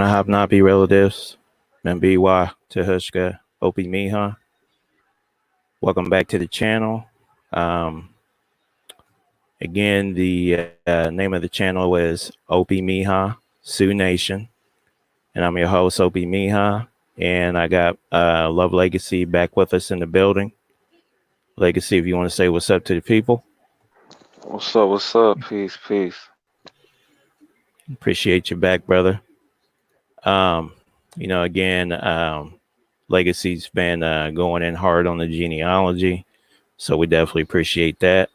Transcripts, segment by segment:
Habnabi relatives, Membiwa, Tehushka, Opemiha. Welcome back to the channel. Again, the name of the channel is Opemiha, Sioux Nation. And I'm your host, Opemiha. And I got Love Legacy back with us in the building. Legacy, if you want to say what's up to the people. What's up? What's up? Peace, peace. Appreciate you back, brother. Again, Legacy's been going in hard on the genealogy, so we definitely appreciate that.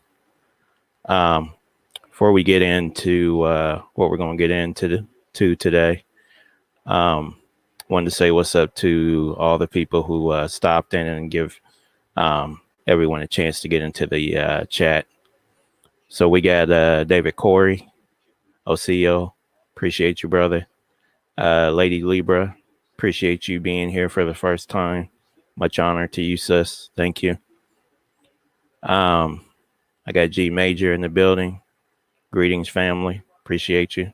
Before we get into what we're going to get into today, wanted to say what's up to all the people who stopped in and give everyone a chance to get into the chat. So we got David Corey, OCO. Appreciate you, brother. Lady Libra, appreciate you being here for the first time. Much honor to you, sis. Thank you. I got G Major in the building. Greetings, family. Appreciate you.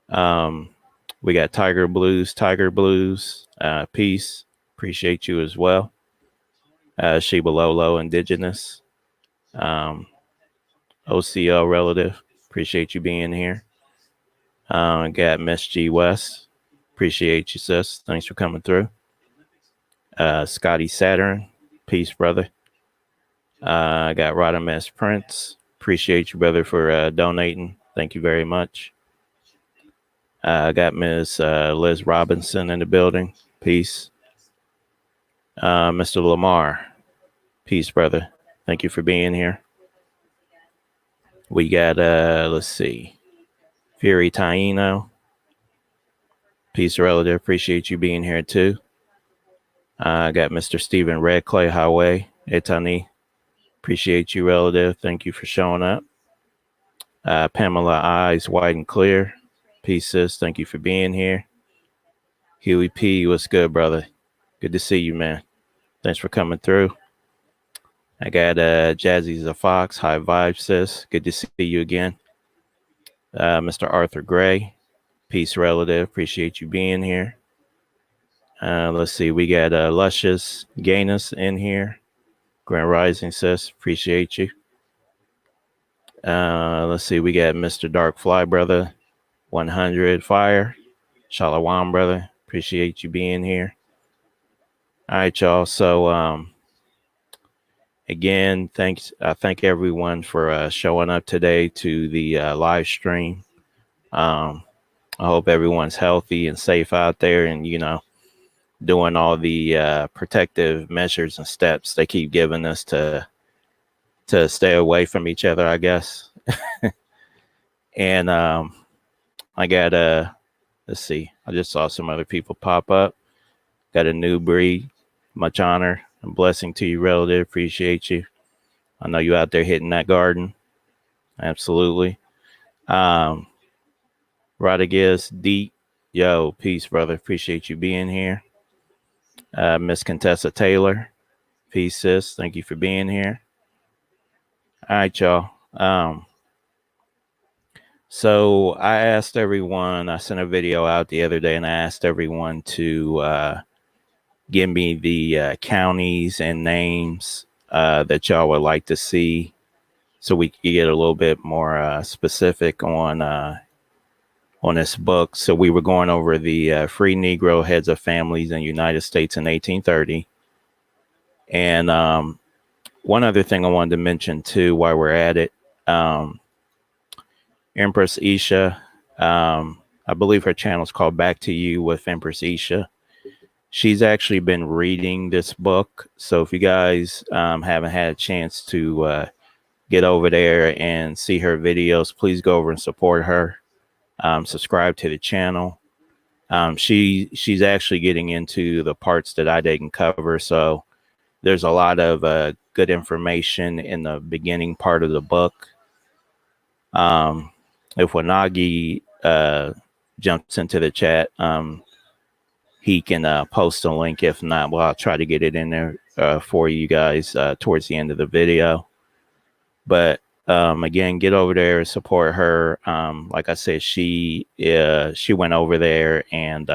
We got Tiger Blues. Peace. Appreciate you as well. Sheba Lolo, Indigenous. OCL relative. Appreciate you being here. Got Miss G West. Appreciate you, sis. Thanks for coming through. Scotty Saturn. Peace, brother. I got Radames Prince. Appreciate you, brother, for donating. Thank you very much. I got Ms. Liz Robinson in the building. Peace. Mr. Lamar. Peace, brother. Thank you for being here. We got, let's see, Fury Taino. Peace, relative. Appreciate you being here, too. I got Mr. Stephen Redclay Highway. Etani. Appreciate you, relative. Thank you for showing up. Pamela Eyes White and Clear. Peace, sis. Thank you for being here. Huey P. What's good, brother? Good to see you, man. Thanks for coming through. I got Jazzy the Fox. High vibes, sis. Good to see you again. Mr. Arthur Gray. Peace, relative. Appreciate you being here. Let's see. We got Luscious Gainus in here. Grand Rising, sis. Appreciate you. Let's see. We got Mr. Dark Fly, brother. 100 Fire. Shalawam, brother. Appreciate you being here. All right, y'all. So, again, thanks. I thank everyone for showing up today to the live stream. I hope everyone's healthy and safe out there and, doing all the protective measures and steps they keep giving us to stay away from each other, I guess. And I got let's see, I just saw some other people pop up. Got a new breed. Much honor and blessing to you, relative. Appreciate you. I know you out there hitting that garden. Absolutely. Rodriguez D. Yo, peace, brother. Appreciate you being here. Miss Contessa Taylor. Peace, sis. Thank you for being here. All right, y'all. So I asked everyone, I sent a video out the other day and I asked everyone to give me the counties and names that y'all would like to see so we could get a little bit more specific on this book. So we were going over the Free Negro Heads of Families in the United States in 1830. And one other thing I wanted to mention too while we're at it, Empress Isha, I believe her channel is called Back to You with Empress Isha. She's actually been reading this book. So if you guys haven't had a chance to get over there and see her videos, please go over and support her. Subscribe to the channel. She's actually getting into the parts that I didn't cover. So there's a lot of good information in the beginning part of the book. If Wanagi jumps into the chat, he can post a link. If not, well, I'll try to get it in there for you guys towards the end of the video. But Again, get over there, support her. Like I said, she went over there, and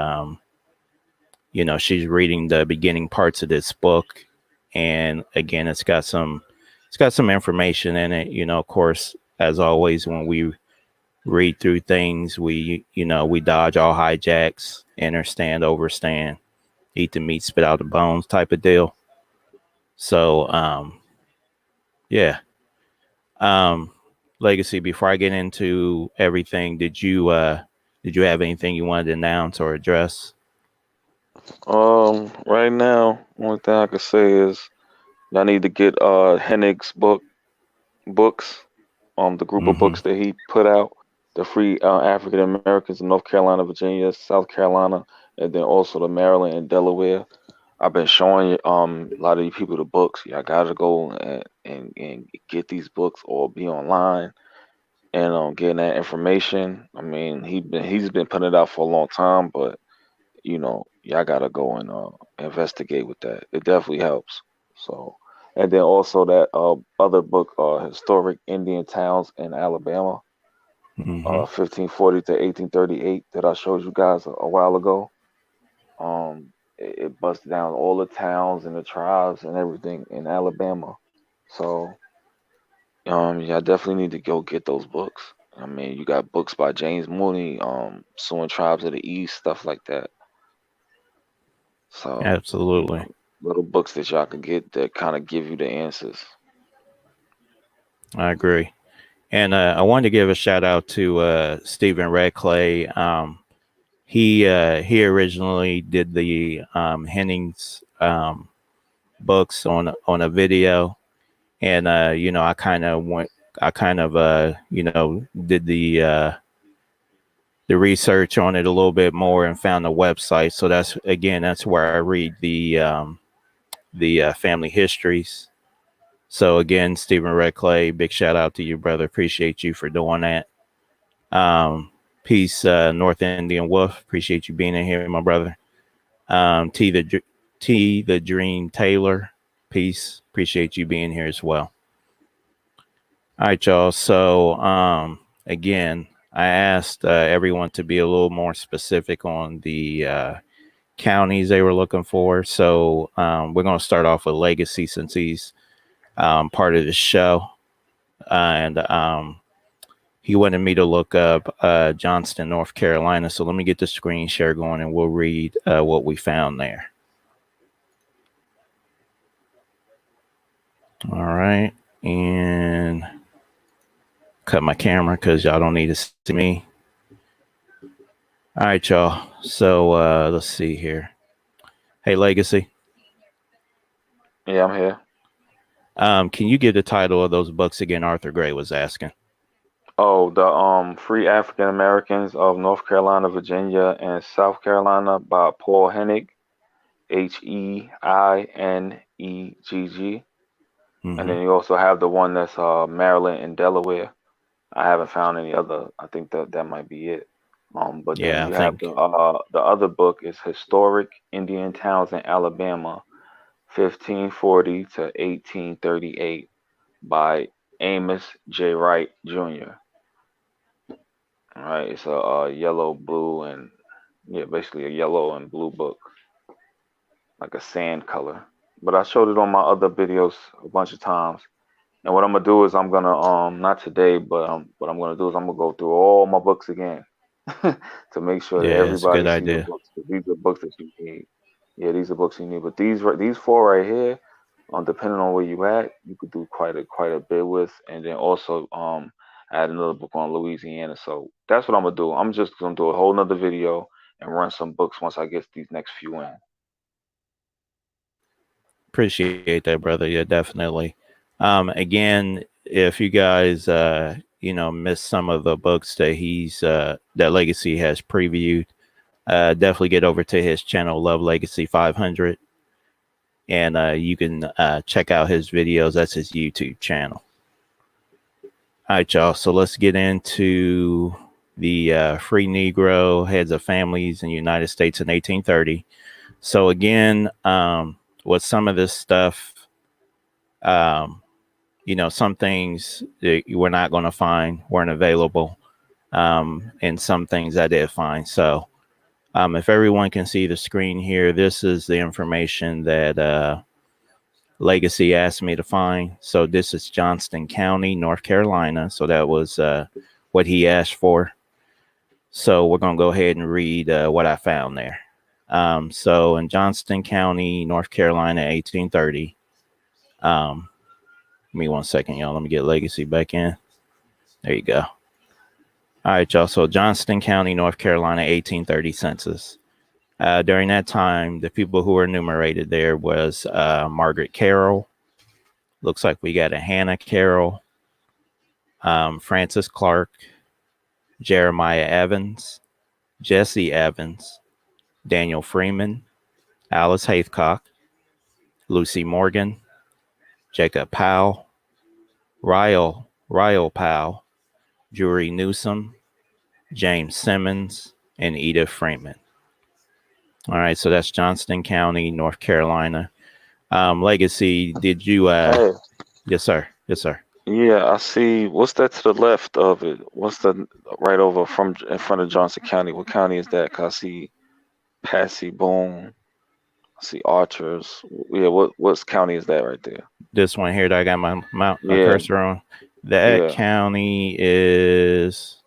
she's reading the beginning parts of this book, and again, it's got some information in it. Of course, as always, when we read through things, we dodge all hijacks, understand, overstand, eat the meat, spit out the bones type of deal. So, yeah. Um, Legacy. Before I get into everything, did you have anything you wanted to announce or address? Right now, only thing I could say is y'all need to get Hennig's books, the group of Mm-hmm. books that he put out, the Free African Americans in North Carolina, Virginia, South Carolina, and then also the Maryland and Delaware. I've been showing a lot of you people the books. Y'all gotta go and get these books or be online and getting that information. I mean, he's been putting it out for a long time, but y'all gotta go and investigate with that. It definitely helps. So, and then also that other book, Historic Indian Towns in Alabama, Mm-hmm. 1540 to 1838, that I showed you guys a while ago. It busts down all the towns and the tribes and everything in Alabama. So, yeah, I definitely need to go get those books. I mean, you got books by James Mooney, Suing Tribes of the East, stuff like that. So, Absolutely. little books that y'all can get that kind of give you the answers. I agree. And I wanted to give a shout out to Stephen Redclay. He originally did the Hennings books on a video, and I kind of did the research on it a little bit more and found the website. So that's where I read the family histories. So again, Stephen Redclay, big shout out to you, brother. Appreciate you for doing that. Um, Peace, North Indian Wolf. Appreciate you being in here, my brother. T the Dream Taylor. Peace. Appreciate you being here as well. All right, y'all. So again, I asked everyone to be a little more specific on the counties they were looking for. So we're going to start off with Legacy since he's part of the show, and he wanted me to look up Johnston, North Carolina. So let me get the screen share going, and we'll read what we found there. All right, and cut my camera because y'all don't need to see me. All right, y'all. So let's see here. Hey, Legacy. Yeah, I'm here. Can you give the title of those books again? Arthur Gray was asking. Oh, the Free African Americans of North Carolina, Virginia, and South Carolina by Paul Hennig, Heinegg. And Mm-hmm. then you also have the one that's Maryland and Delaware. I haven't found any other. I think that might be it. But then Yeah, I you have think. the other book is Historic Indian Towns in Alabama, 1540 to 1838 by Amos J. Wright Jr. All right, it's a yellow, blue, and yeah, basically a yellow and blue book, like a sand color. But I showed it on my other videos a bunch of times. And what I'm gonna do is I'm gonna not today, but what I'm gonna do is I'm gonna go through all my books again to make sure that Yeah, it's a everybody good see the idea. books. 'Cause these are books that you need. Yeah, these are books you need. But these four right here, depending on where you at, you could do quite a bit with, and then also add another book on Louisiana. So that's what I'm gonna do. I'm just gonna do a whole nother video and run some books once I get these next few in. Appreciate that, brother. Yeah, definitely. Again, if you guys missed some of the books that Legacy has previewed, definitely get over to his channel, Love Legacy 500, and you can check out his videos. That's his YouTube channel. All right, y'all. So let's get into the Free Negro Heads of Families in the United States in 1830. So again, with some of this stuff, um, some things that you were not going to find weren't available, and some things I did find. So if everyone can see the screen here, this is the information that Legacy asked me to find. So this is Johnston County, North Carolina. So that was what he asked for. So we're going to go ahead and read what I found there. So in Johnston County, North Carolina, 1830. Give me 1 second, y'all. Let me get Legacy back in. There you go. All right, y'all. So Johnston County, North Carolina, 1830 census. During that time, the people who were enumerated there was Margaret Carroll. Looks like we got a Hannah Carroll, Francis Clark, Jeremiah Evans, Jesse Evans, Daniel Freeman, Alice Hathcock, Lucy Morgan, Jacob Powell, Ryle Powell, Drury Newsom, James Simmons, and Edith Freeman. All right, so that's Johnston County, North Carolina. Legacy, did you? Hey, Yes, sir. Yes, sir. yeah, I see. What's that to the left of it? What's the right over from in front of Johnson County? What county is that? 'Cause I see Passy, Boone. I see Archers. Yeah, what's county is that right there? This one here that I got my Yeah, cursor on. That yeah. county is.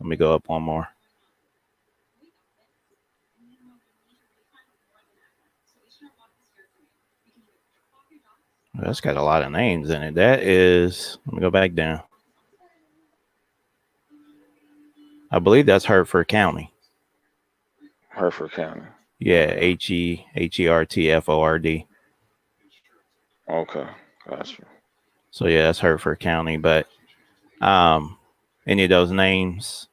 Let me go up one more. That's got a lot of names in it. That is. Let me go back down. I believe that's Hertford County. Hertford County. Yeah, Okay. Hertford. Okay, gotcha. So yeah, that's Hertford County. But any of those names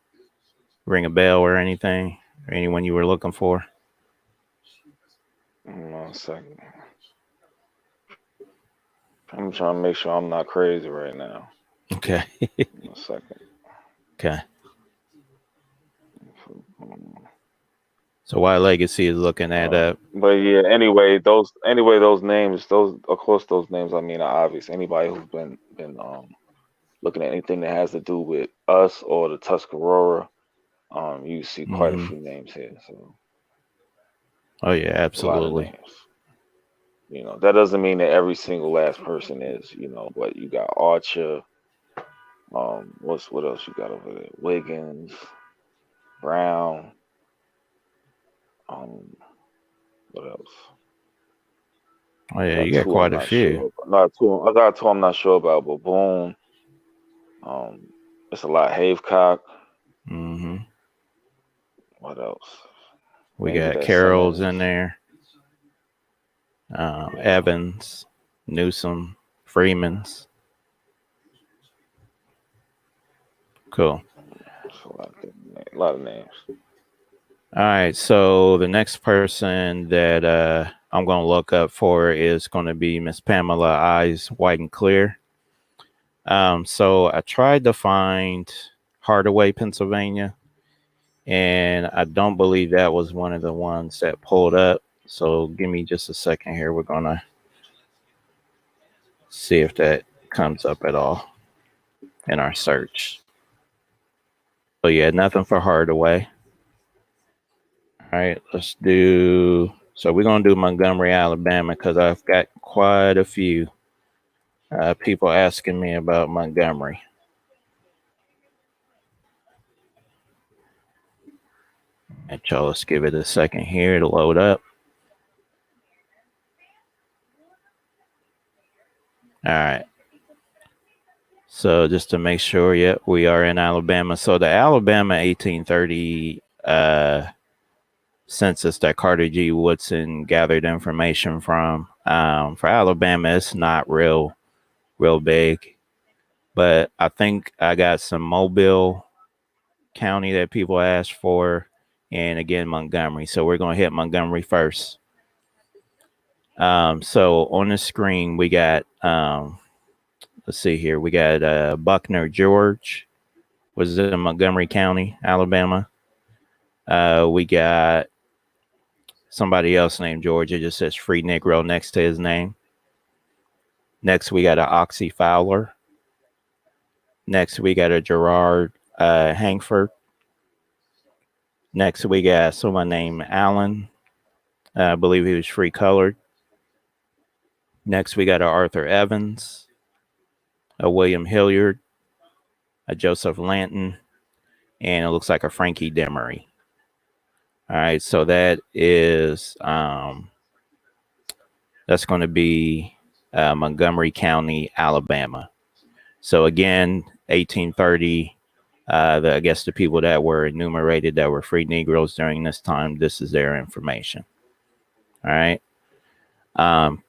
ring a bell or anything? Or anyone you were looking for? 1 second. I'm trying to make sure I'm not crazy right now. Okay. 1 second. Okay. So while Legacy is looking that up. But yeah, anyway, those names, those of course those names I mean are obvious. Anybody who's been looking at anything that has to do with us or the Tuscarora, you see quite a few names here. So Oh yeah, a lot of absolutely. names. That doesn't mean that every single last person is, but you got Archer, what else you got over there? Wiggins, Brown, what else? Oh yeah, Got you got two I'm quite a not few. sure about. Not two. I got two I'm not sure about, but Boone. It's a lot. Havecock. Mm-hmm. What else? We Maybe got that Carroll's in Simmons. there. Yeah. Evans, Newsom, Freeman's. Cool. So a lot of names. All right, so the next person that I'm going to look up for is going to be Miss Pamela Eyes White and Clear. So I tried to find Hardaway, Pennsylvania, and I don't believe that was one of the ones that pulled up. So give me just a second here. We're going to see if that comes up at all in our search. So yeah, nothing for Hardaway. All right, let's do. So we're gonna do Montgomery, Alabama, because I've got quite a few people asking me about Montgomery. And y'all, let's give it a second here to load up. All right. So just to make sure, yeah, we are in Alabama. So the Alabama 1830 census that Carter G. Woodson gathered information from, for Alabama, it's not real big. But I think I got some Mobile County that people asked for, and again Montgomery. So we're going to hit Montgomery first. So on the screen we got let's see here, we got Buckner George was in Montgomery County, Alabama. We got somebody else named George. It just says Free Negro next to his name. Next, we got a Oxy Fowler. Next, we got a Gerard Hankford. Next, we got someone named Allen. I believe he was free colored. Next, we got a Arthur Evans, a William Hilliard, a Joseph Lanton, and it looks like a Frankie Demery. All right, so that's going to be Montgomery County, Alabama. So again, 1830. I guess the people that were enumerated that were free Negroes during this time, this is their information. All right.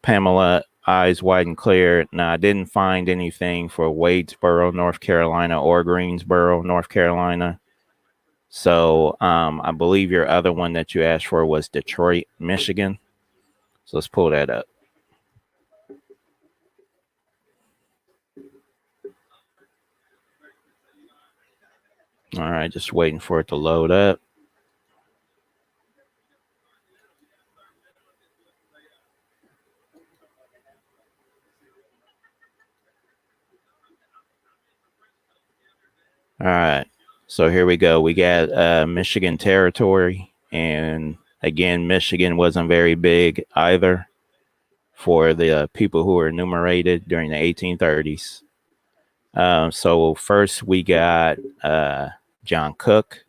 Pamela, eyes wide and clear. Now, I didn't find anything for Wadesboro, North Carolina, or Greensboro, North Carolina. So I believe your other one that you asked for was Detroit, Michigan. So let's pull that up. All right, just waiting for it to load up. All right, so here we go. We got Michigan Territory, and again, Michigan wasn't very big either for the people who were enumerated during the 1830s. So first we got John Cook,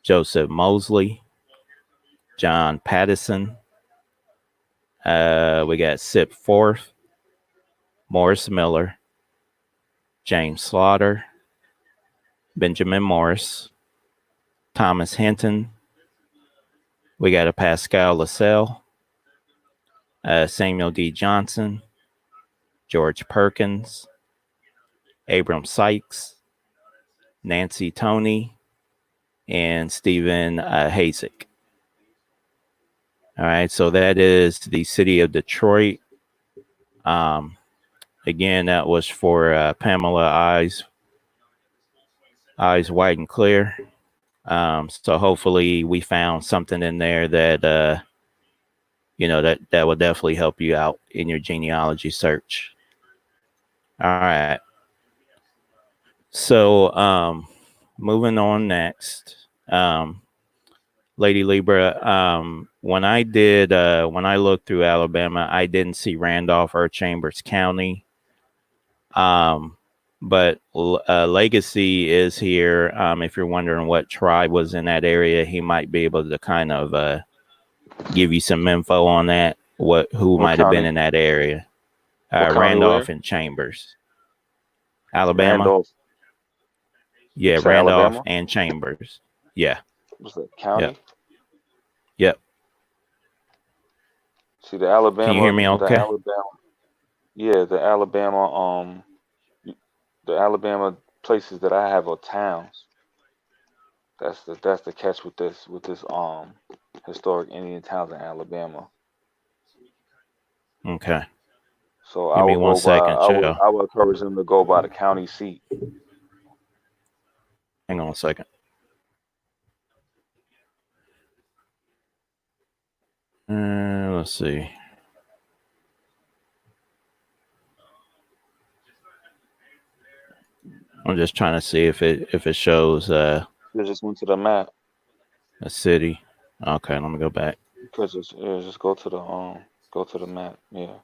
Joseph Mosley, John Pattison. We got Sip Forth, Morris Miller, James Slaughter, Benjamin Morris, Thomas Hinton. We got a Pascal Lascelles, Samuel D. Johnson, George Perkins, Abram Sykes, Nancy Toney, and Stephen Hasek. All right, so that is the city of Detroit. Again, that was for Pamela Eyes Wide and Clear. So hopefully we found something in there that that will definitely help you out in your genealogy search. All right. So moving on next. Lady Libra, when I looked through Alabama, I didn't see Randolph or Chambers County. But Legacy is here. If you're wondering what tribe was in that area, he might be able to kind of give you some info on that. Who might have been in that area? Randolph and Chambers, Alabama. Randolph. Yeah, Randolph Alabama? And Chambers. Yeah. What's that, county? Yep. See, the Alabama. Can you hear me okay? The Alabama places that I have are towns. That's the catch with this historic Indian towns in Alabama. Okay. So Give me 1 second, Joe. I would encourage them to go by the county seat. Hang on a second. Let's see. I'm just trying to see if it shows. It just went to the map. A city. Okay, let me go back. Just go to the map. Yeah.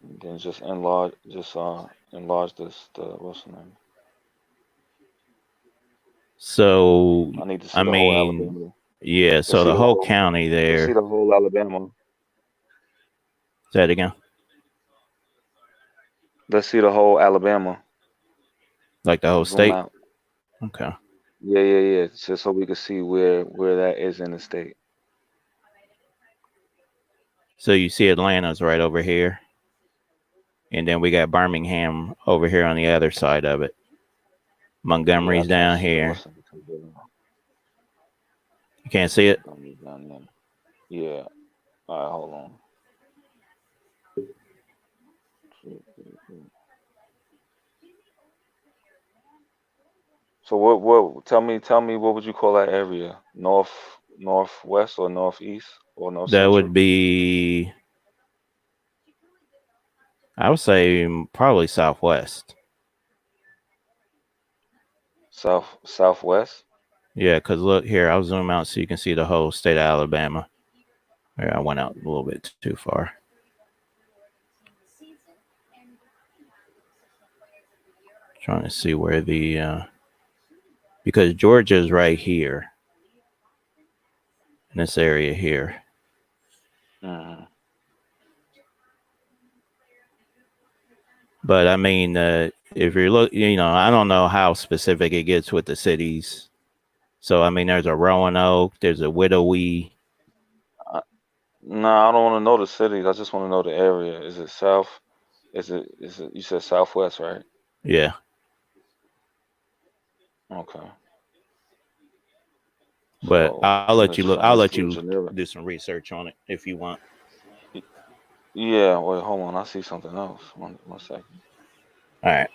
And then just enlarge this. What's the name? So I need to see the whole Alabama. Yeah. So the whole county there. See the whole Alabama. Say it again. Let's see the whole Alabama. Like the whole state? Okay. Yeah. Just so we can see where that is in the state. So you see Atlanta's right over here. And then we got Birmingham over here on the other side of it. Montgomery's down here. You can't see it? Yeah. All right, hold on. So what tell me what would you call that area? Northwest or northeast or north? That would be I would say probably Southwest. Southwest. Yeah, because look here, I'll zoom out so you can see the whole state of Alabama. Here, I went out a little bit too far. Trying to see where the because Georgia is right here in this area here. Mm-hmm. But I mean, if you're I don't know how specific it gets with the cities. So I mean, there's a Roanoke, there's a Widowee. No, I don't want to know the cities. I just want to know the area. Is it south? Is it? You said southwest, right? Yeah, Okay. but So I'll let you look. I'll let's let do you generic. do some research on it if you want. Y- Yeah. Wait. Hold on. I see something else. One second. All right.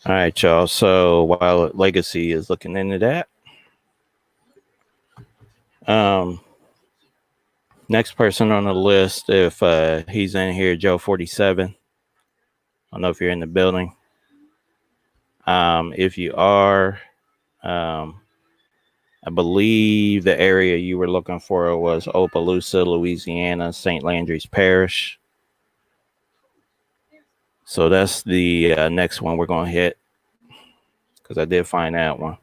All right, y'all. So while Legacy is looking into that, um, next person on the list, if he's in here, Joe 47. I don't know if you're in the building. If you are, um, I believe the area you were looking for was Opelousas, Louisiana, St. Landry's Parish. So that's the next one we're going to hit because I did find that one.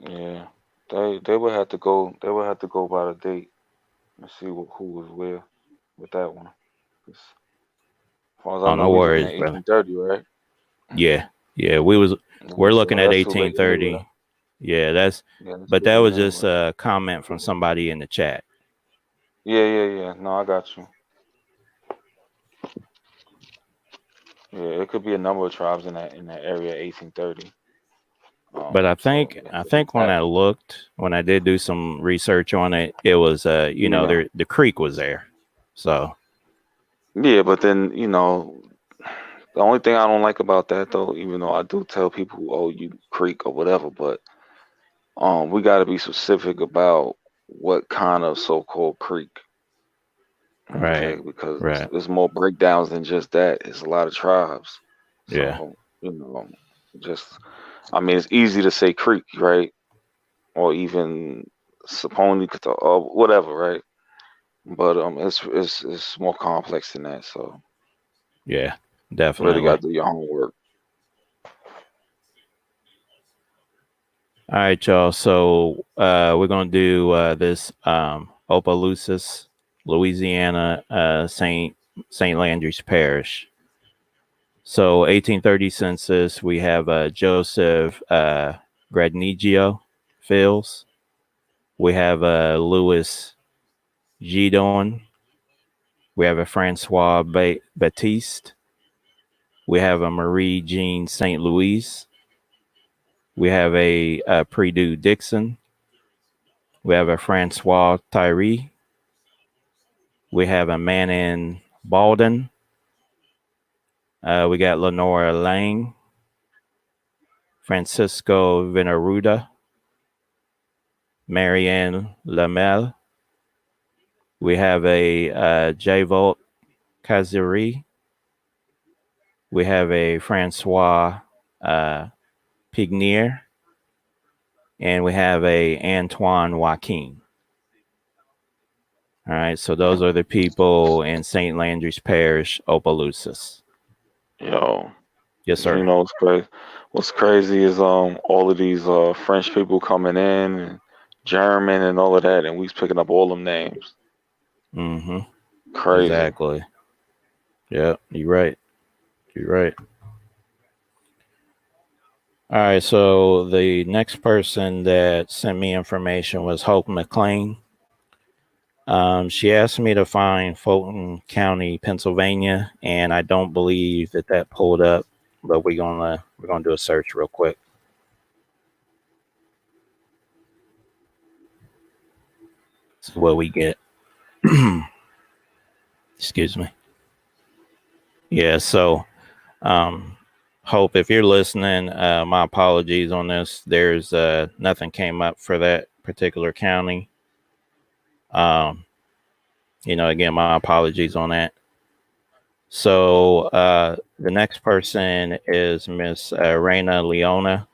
Yeah. They would have to go. They would have to go by the date and see who was where with that one. 'Cause as far as I Oh, know, no we looking worries, at brother. 1830, right? Yeah, yeah, we're looking So at that's too late anyway. 1830. Yeah, Yeah, that's but too that late was just anyway. a comment from somebody in the chat. Yeah. No, I got you. Yeah, it could be a number of tribes in that area, 1830. But So yeah, I think when I did do some research on it, it was yeah, the creek was there. So yeah. But then the only thing I don't like about that though, even though I do tell people, oh, you creek or whatever, but we got to be specific about what kind of so-called creek. Okay, right, because right, there's more breakdowns than just that. It's a lot of tribes. yeah, So, you know, just, I mean, it's easy to say creek, right? Or even Saponi-Catawba or whatever, right? But it's more complex than that. So, yeah, really definitely. got to do your homework. All right, y'all. So we're gonna do this Opelousas, Louisiana, Saint Landry's Parish. So 1830 census, we have Joseph Gradnigio Fields. We have Louis Gidon. We have a Francois Baptiste. We have a Marie Jean St. Louis. We have a Purdue Dixon. We have a Francois Tyree. We have a Manon Balden. We got Lenora Lang, Francisco Veneruda, Marianne Lamel. We have a Javolt Kaziri. We have a Francois Pignier. And we have a Antoine Joaquin. All right, so those are the people in St. Landry's Parish, Opelousas. Yo, Yes, you sir. know what's crazy? What's crazy is all of these French people coming in and German and all of that, and we's picking up all them names. Mm-hmm. Crazy. Exactly. Yeah, you're right. You're right. All right, so the next person that sent me information was Hope McLean. She asked me to find Fulton County, Pennsylvania, and I don't believe that pulled up, but we're gonna do a search real quick. See what we get. Excuse me. Yeah. So, Hope, if you're listening, my apologies on this. There's nothing came up for that particular county. Again, my apologies on that. So the next person is Miss Raina Leona.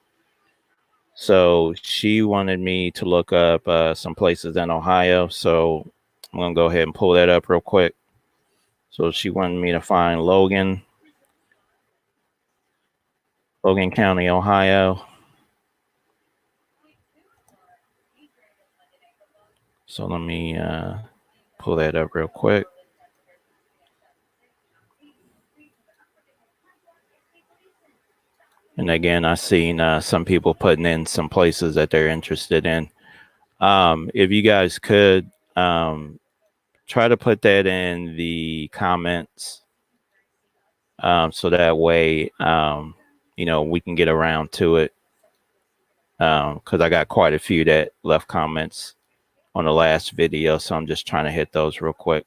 So she wanted me to look up some places in Ohio. So I'm going to go ahead and pull that up real quick. So she wanted me to find Logan County, Ohio. So let me pull that up real quick. And again, I've seen some people putting in some places that they're interested in. If you guys could try to put that in the comments, so that way, we can get around to it. Because I got quite a few that left comments on the last video, so I'm just trying to hit those real quick.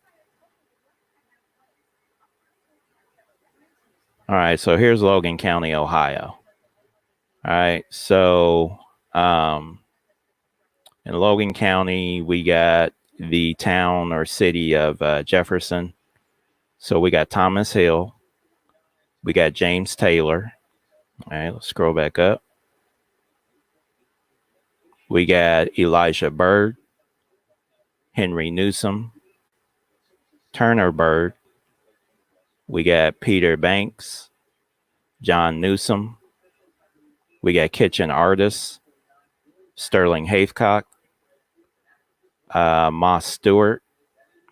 All right, so here's Logan County, Ohio. All right, so in Logan County, we got the town or city of Jefferson. So we got Thomas Hill. We got James Taylor. All right, let's scroll back up. We got Elijah Bird, Henry Newsom, Turner Bird. We got Peter Banks, John Newsom. We got Kitchen Artists, Sterling Hathcock, Moss Stewart.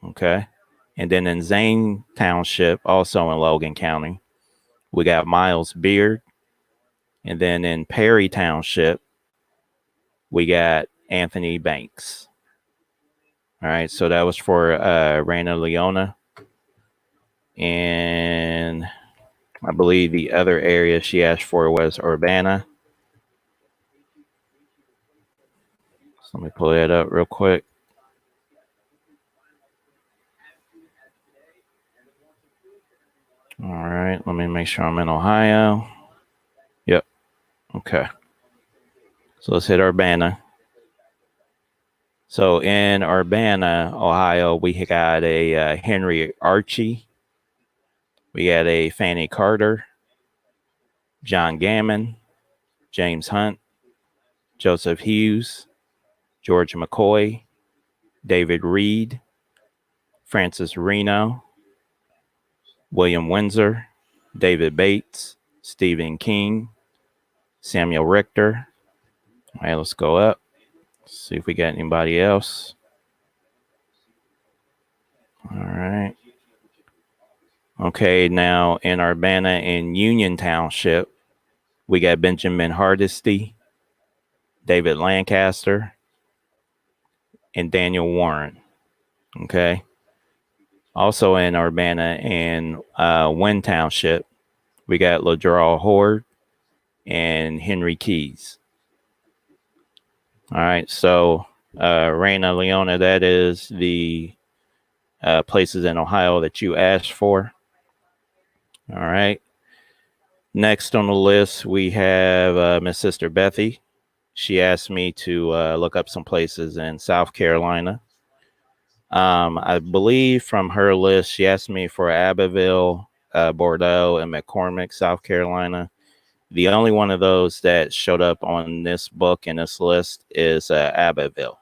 Okay. And then in Zane Township, also in Logan County, we got Miles Beard. And then in Perry Township, we got Anthony Banks. All right. So that was for Raina Leona. And I believe the other area she asked for was Urbana. So let me pull that up real quick. All right, let me make sure I'm in Ohio. Yep. Okay. So let's hit Urbana. So in Urbana, Ohio, we got a Henry Archie. We got a Fanny Carter, John Gammon, James Hunt, Joseph Hughes, George McCoy, David Reed, Francis Reno, William Windsor, David Bates, Stephen King, Samuel Richter. All right, let's go up. See if we got anybody else. All right. Okay, now in Urbana and Union Township, we got Benjamin Hardesty, David Lancaster, and Daniel Warren. Okay. Also in Urbana and Wynn Township, we got LaDraw Horde and Henry Keys. All right, so Raina Leona, that is the places in Ohio that you asked for. All right. Next on the list, we have Miss Sister Bethy. She asked me to look up some places in South Carolina. I believe from her list, she asked me for Abbeville, Bordeaux, and McCormick, South Carolina. The only one of those that showed up on this book and this list is Abbeville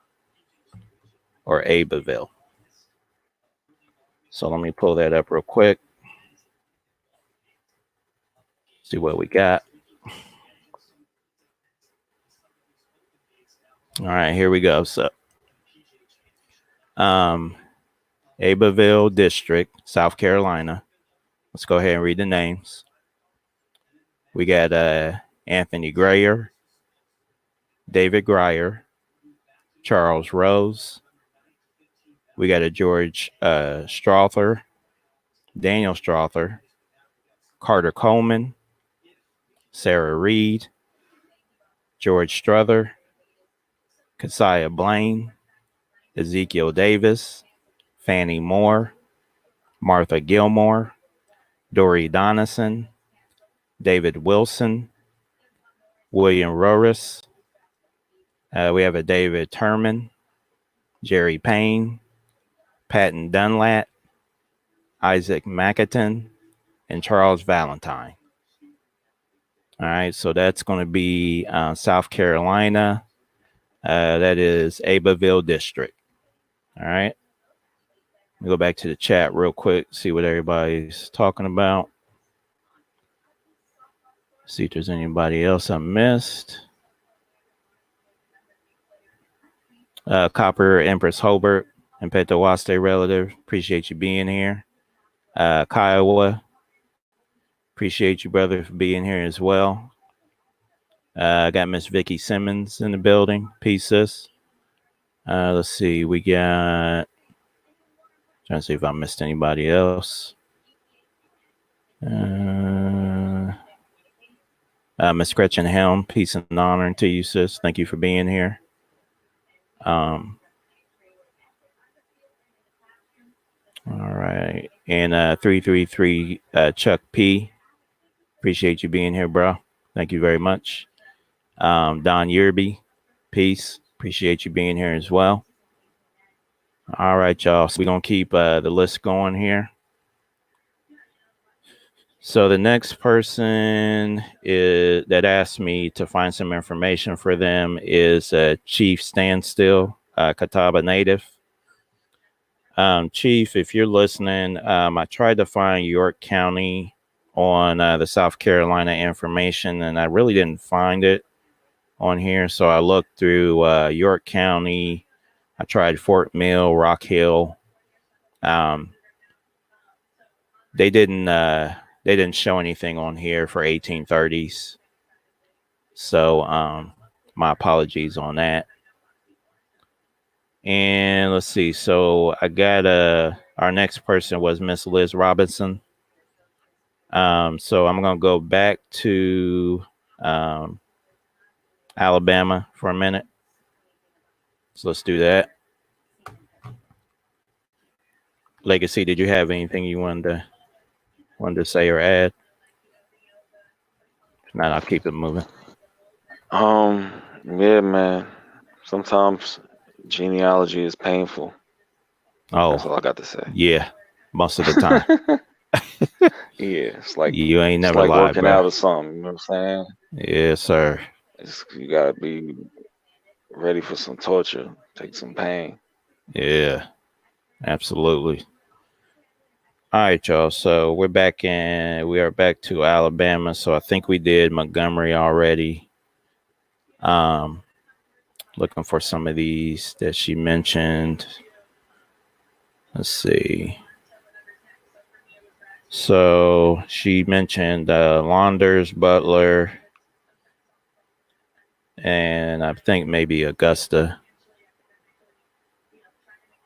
or Abbeville. So let me pull that up real quick. See what we got. All right, here we go. So, Abbeville District, South Carolina. Let's go ahead and read the names. We got Anthony Grayer, David Grier, Charles Rose, We got a George Strother, Daniel Strother, Carter Coleman, Sarah Reed, George Strother, Keziah Blaine, Ezekiel Davis, Fannie Moore, Martha Gilmore, Dory Donison, David Wilson, William Rorris. We have a David Turman, Jerry Payne, Patton Dunlap, Isaac Mackinton, and Charles Valentine. All right, so that's going to be South Carolina. That is Abbeville District. All right. Let me go back to the chat real quick, see what everybody's talking about. See if there's anybody else I missed. Copper, Empress Hobart, and Petawaste relative. Appreciate you being here. Kiowa, appreciate you, brother, for being here as well. I got Miss Vicky Simmons in the building. Peace, sis. Let's see. We got. Trying to see if I missed anybody else. Miss Gretchen Helm, peace and honor to you, sis. Thank you for being here. All right. And 333 Chuck P. Appreciate you being here, bro. Thank you very much. Don Yerby, peace. Appreciate you being here as well. All right, y'all. So we're going to keep the list going here. So the next person that asked me to find some information for them is Chief Standstill, Catawba native. Chief, if you're listening, I tried to find York County on the South Carolina information, and I really didn't find it on here. So I looked through York County. I tried Fort Mill, Rock Hill. They didn't show anything on here for 1830s. So my apologies on that. And let's see. So I got our next person was Miss Liz Robinson. So I'm gonna go back to Alabama for a minute. So let's do that. Legacy, did you have anything you wanted to say or add? If not, I'll keep it moving. Yeah, man. Sometimes genealogy is painful. Oh, that's all I got to say. Yeah, most of the time. Yeah, it's like you ain't never like lied, working bro. out or something. You know what I'm saying? Yes, sir. You gotta be ready for some torture, take some pain. Yeah, absolutely. All right, y'all. So we are back to Alabama. So I think we did Montgomery already. Looking for some of these that she mentioned. Let's see. So she mentioned Launders, Butler, and I think maybe Augusta.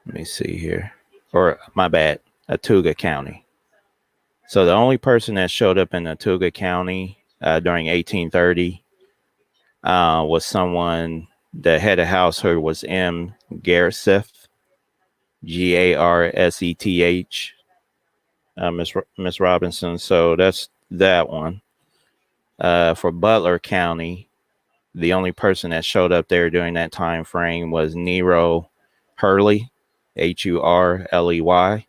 Let me see here. Or my bad, Attuga County. So the only person that showed up in Attuga County during 1830 was someone. The head of household was M. Garseth, Garseth, Miss Robinson. So that's that one. For Butler County, the only person that showed up there during that time frame was Nero Hurley, Hurley.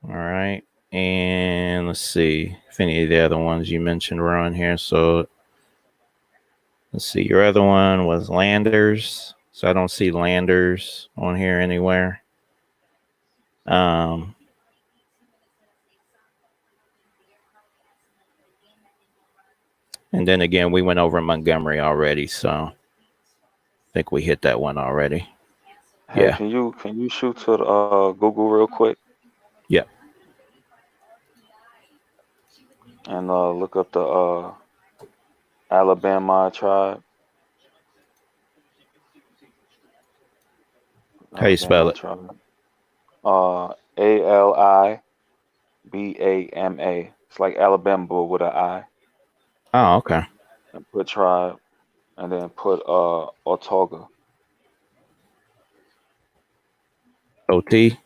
All right. And let's see if any of the other ones you mentioned were on here. So let's see. Your other one was Landers. So I don't see Landers on here anywhere. And then again, we went over Montgomery already. So I think we hit that one already. Hey, Yeah. can you shoot to the, Google real quick? Yep. And look up the Alabama tribe. How you spell Alabama it? tribe. Alibama. It's like Alabama but with an I. Oh, okay. And put tribe, and then put Autauga. OT?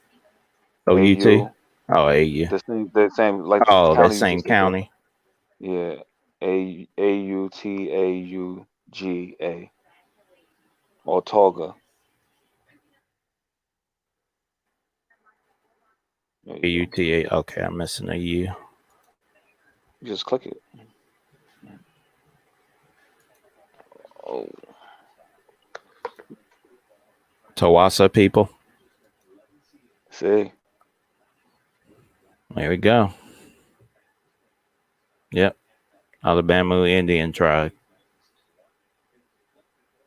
OUT? AU. Oh, AU. The same like the Oh, that county you same just looked up. county. Yeah. Autauga. Autauga. There you go. AUTA. Okay, I'm missing a U. You just click it. Oh, Tawasa people. see. There we go. Yep. Alabama Indian tribe.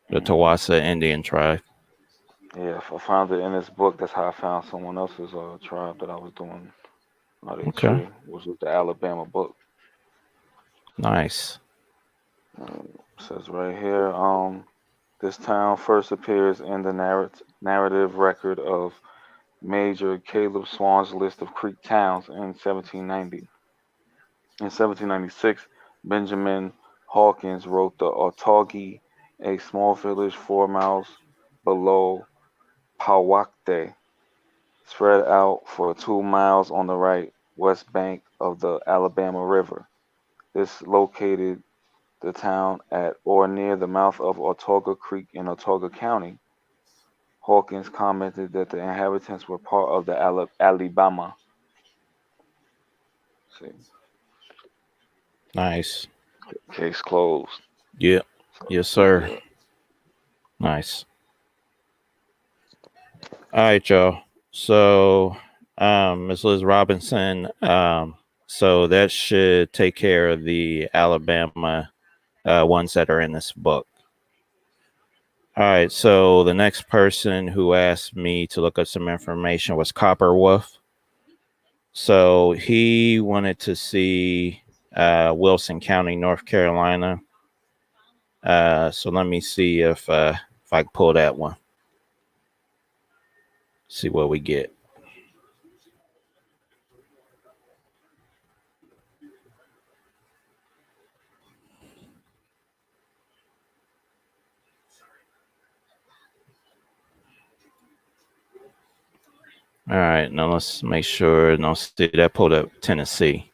The Hmm. Tawasa Indian tribe. Yeah, I found it in this book. That's how I found someone else's tribe that I was doing their Okay. tree, which was the Alabama book. Nice. Says right here, this town first appears in the narrative record of Major Caleb Swan's list of Creek towns in 1790. In 1796, Benjamin Hawkins wrote the Otaugee, a small village 4 miles below Powhatan, spread out for 2 miles on the right west bank of the Alabama River. This located the town at or near the mouth of Autauga Creek in Autauga County. Hawkins commented that the inhabitants were part of the Alabama. See, Nice. case closed. Yep. Yes, sir. Yeah. Nice. All right, y'all. So, Ms. Liz Robinson, so that should take care of the Alabama ones that are in this book. All right. So the next person who asked me to look up some information was Copper Wolf. So he wanted to see Wilson County, North Carolina. So let me see if I can pull that one. See what we get. All right, now let's make sure. No, see that pulled up Tennessee.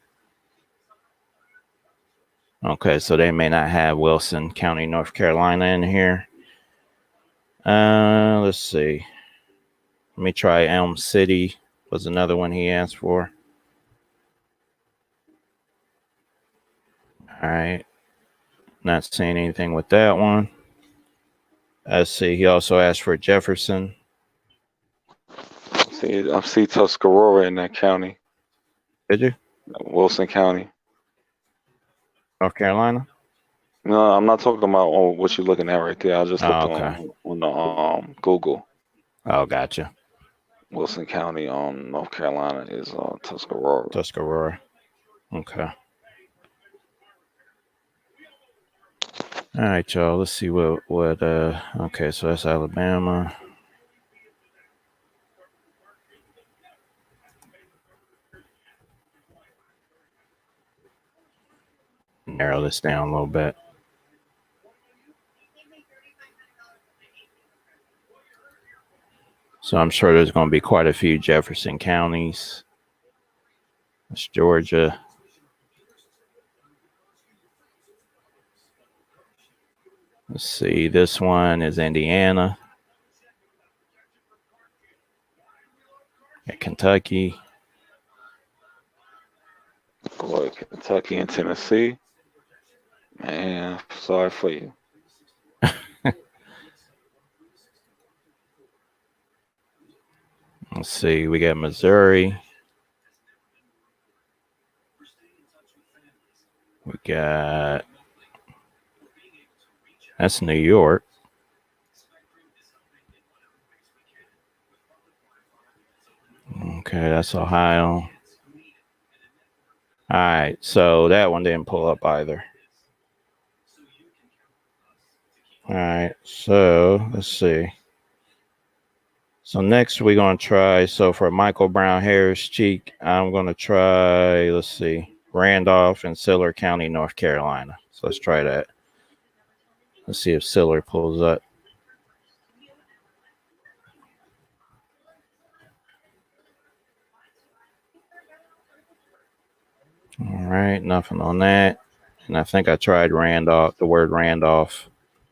Okay, so they may not have Wilson County, North Carolina in here. Let's see. Let me try Elm City. Was another one he asked for. All right, not seeing anything with that one. Let's see. He also asked for Jefferson. I see Tuscarora in that county, Did you? Wilson County. North Carolina? No, I'm not talking about what you're looking at right there. I just Oh, looked okay. on the Google. Oh, gotcha. Wilson County, North Carolina is Tuscarora. Tuscarora. Okay. All right, y'all. Let's see what okay, so that's Alabama. Narrow this down a little bit. So I'm sure there's going to be quite a few Jefferson counties. That's Georgia. Let's see. This one is Indiana. Kentucky. Boy, Kentucky and Tennessee. Man, sorry for you. Let's see. We got Missouri. We got that's New York. Okay, that's Ohio. All right, so that one didn't pull up either. All right, so let's see. So next we're gonna try. So for Michael Brown Harris Cheek, I'm gonna try. Let's see, Randolph and Siller County, North Carolina. So let's try that. Let's see if Siller pulls up. All right, nothing on that. And I think I tried Randolph, the word Randolph,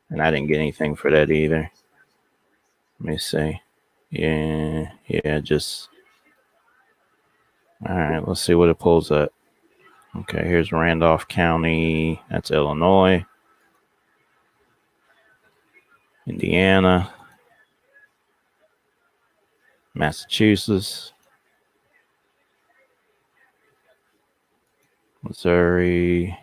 and I didn't get anything for that either. Let me see. Yeah, just. All right, let's see what it pulls up. Okay, here's Randolph County. That's Illinois. Indiana. Massachusetts. Missouri.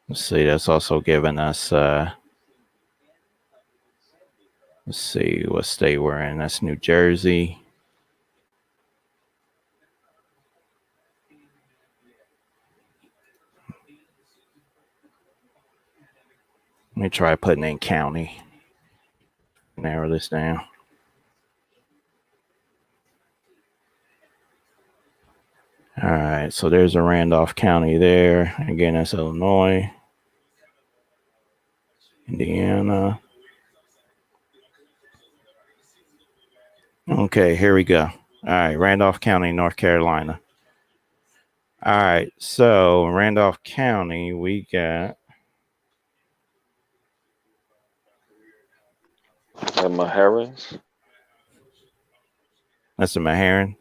Let's see, that's also giving us, let's see what state we're in. That's New Jersey. Let me try putting in county. Narrow this down. All right, so there's a Randolph County there. Again, that's Illinois, Indiana. Okay, here we go. All right, Randolph County, North Carolina. All right, so Randolph County, we got. Maharans. That's the Maharan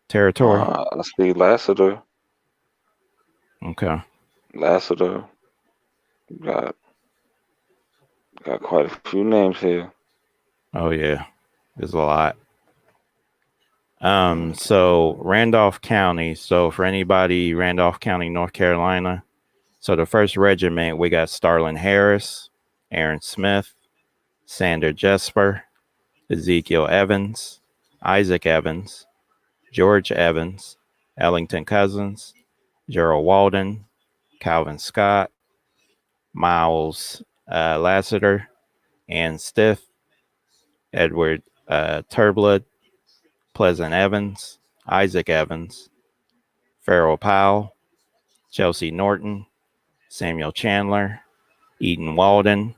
territory. I see Lassiter. Okay. Lassiter. Got quite a few names here. Oh yeah, there's a lot. So Randolph County. So for anybody, Randolph County, North Carolina. So the first regiment, we got Starlin Harris, Aaron Smith, Sander Jesper, Ezekiel Evans, Isaac Evans, George Evans, Ellington Cousins, Gerald Walden, Calvin Scott, Miles Lassiter, Ann Stiff, Edward Turblood, Pleasant Evans, Isaac Evans, Farrell Powell, Chelsea Norton, Samuel Chandler, Eaton Walden,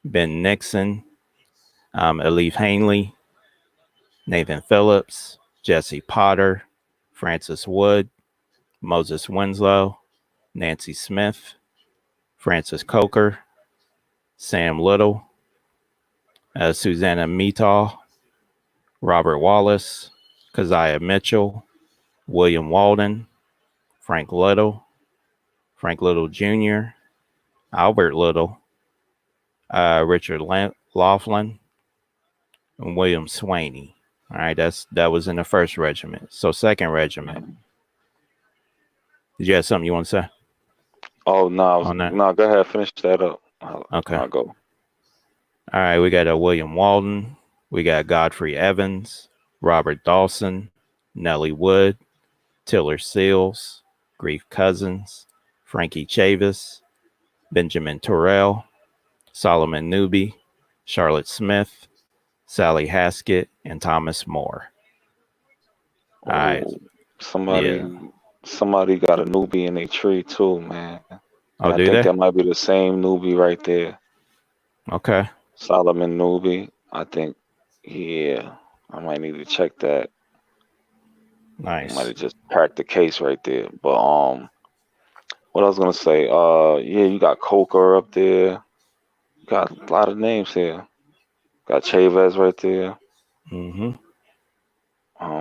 Ben Nixon, Elif Hanley, Nathan Phillips, Jesse Potter, Francis Wood, Moses Winslow, Nancy Smith, Francis Coker, Sam Little, Susanna Metaw, Robert Wallace, Keziah Mitchell, William Walden, Frank Little Jr., Albert Little, Richard Laughlin, and William Swaney. All right, that was in the first regiment. So second regiment. Did you have something you want to say? Oh no, On that? no. Go ahead, finish that up. Okay. I'll go. All right, we got William Walden. We got Godfrey Evans, Robert Dawson, Nellie Wood, Tiller Seals, Grief Cousins, Frankie Chavis, Benjamin Terrell, Solomon Newby, Charlotte Smith, Sally Haskett, and Thomas Moore. All right. Somebody got a newbie in their tree too, man. Oh, I do think they? that might be the same newbie right there. Okay. Solomon Newby. I think, yeah. I might need to check that. Nice. Might have just cracked the case right there. But what I was gonna say, yeah, you got Coker up there. You got a lot of names here. Got Chavez right there. Mm-hmm.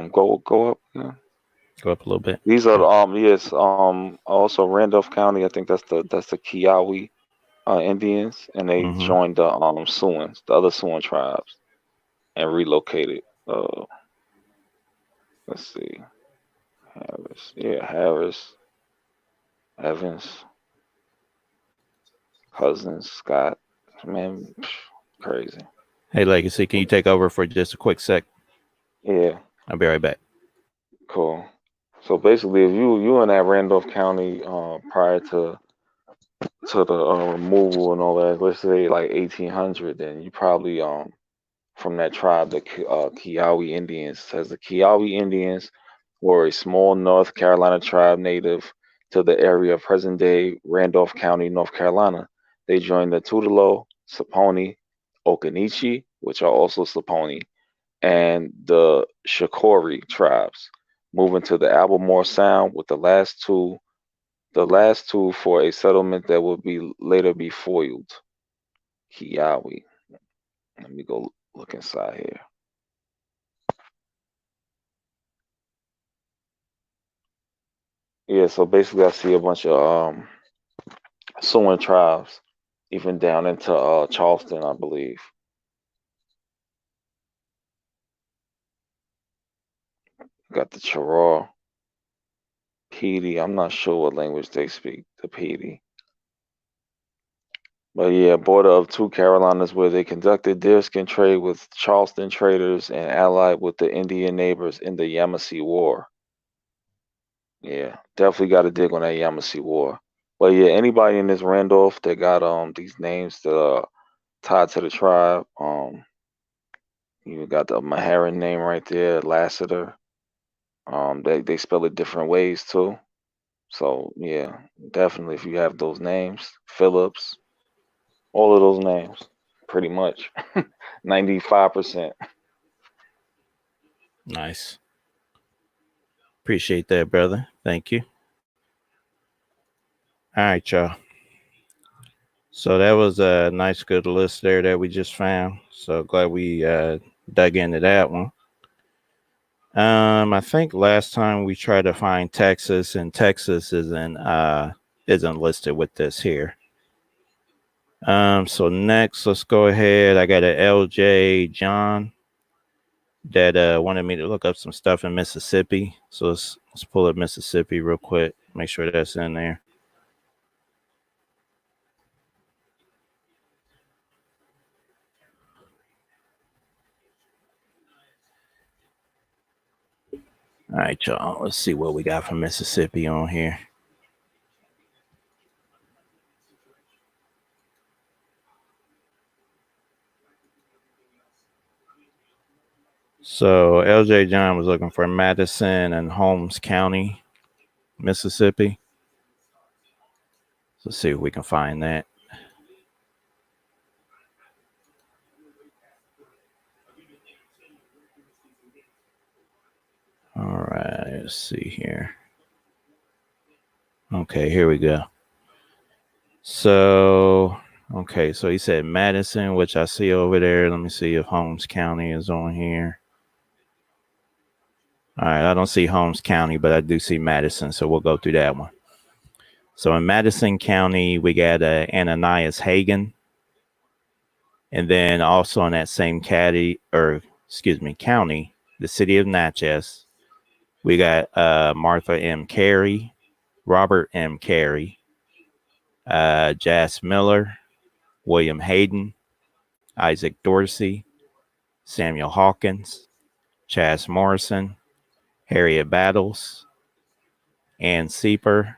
Go up. Yeah. Go up a little bit. These are also Randolph County. I think that's the Kiawe Indians, and they joined the Siouans, the other Siouan tribes, and relocated. Let's see, Harris, Evans, Cousins, Scott. Man, crazy. Hey, Legacy, can you take over for just a quick sec? Yeah. I'll be right back. Cool. So basically, if you in that Randolph County prior to the removal and all that, let's say like 1800, then you probably from that tribe, the Kiowa Indians. Says the Kiowa Indians were a small North Carolina tribe native to the area of present-day Randolph County, North Carolina. They joined the Tutelo, Saponi, Occaneechi, which are also Saponi, and the Shakori tribes, moving to the Albemarle Sound with the last two for a settlement that would be later be foiled. Kiawe. Let me go look inside here. Yeah, so basically I see a bunch of Samoan tribes, even down into Charleston, I believe. Got the Cheraw, Petey. I'm not sure what language they speak, the Petey. But yeah, border of two Carolinas where they conducted deerskin trade with Charleston traders and allied with the Indian neighbors in the Yamasee War. Yeah, definitely got to dig on that Yamasee War. But yeah, anybody in this Randolph that got these names that are tied to the tribe, you got the Maharan name right there, Lassiter. They spell it different ways too. So yeah, definitely if you have those names, Phillips, all of those names, pretty much, 95%. Nice. Appreciate that, brother. Thank you. All right, y'all. So that was a nice, good list there that we just found. So glad we dug into that one. I think last time we tried to find Texas, and Texas isn't listed with this here. So next, let's go ahead. I got a LJ John that wanted me to look up some stuff in Mississippi. So let's pull up Mississippi real quick. Make sure that's in there. All right, y'all. Let's see what we got from Mississippi on here. So LJ John was looking for Madison and Holmes County, Mississippi. Let's see if we can find that. All right, let's see here. Okay, here we go. So, okay, so he said Madison, which I see over there. Let me see if Holmes County is on here. All right, I don't see Holmes County, but I do see Madison, so we'll go through that one. So in Madison County, we got Ananias Hagen. And then also in that same county, the city of Natchez, we got Martha M. Carey, Robert M. Carey, Jas Miller, William Hayden, Isaac Dorsey, Samuel Hawkins, Chas Morrison, Harriet Battles, Ann Sieper,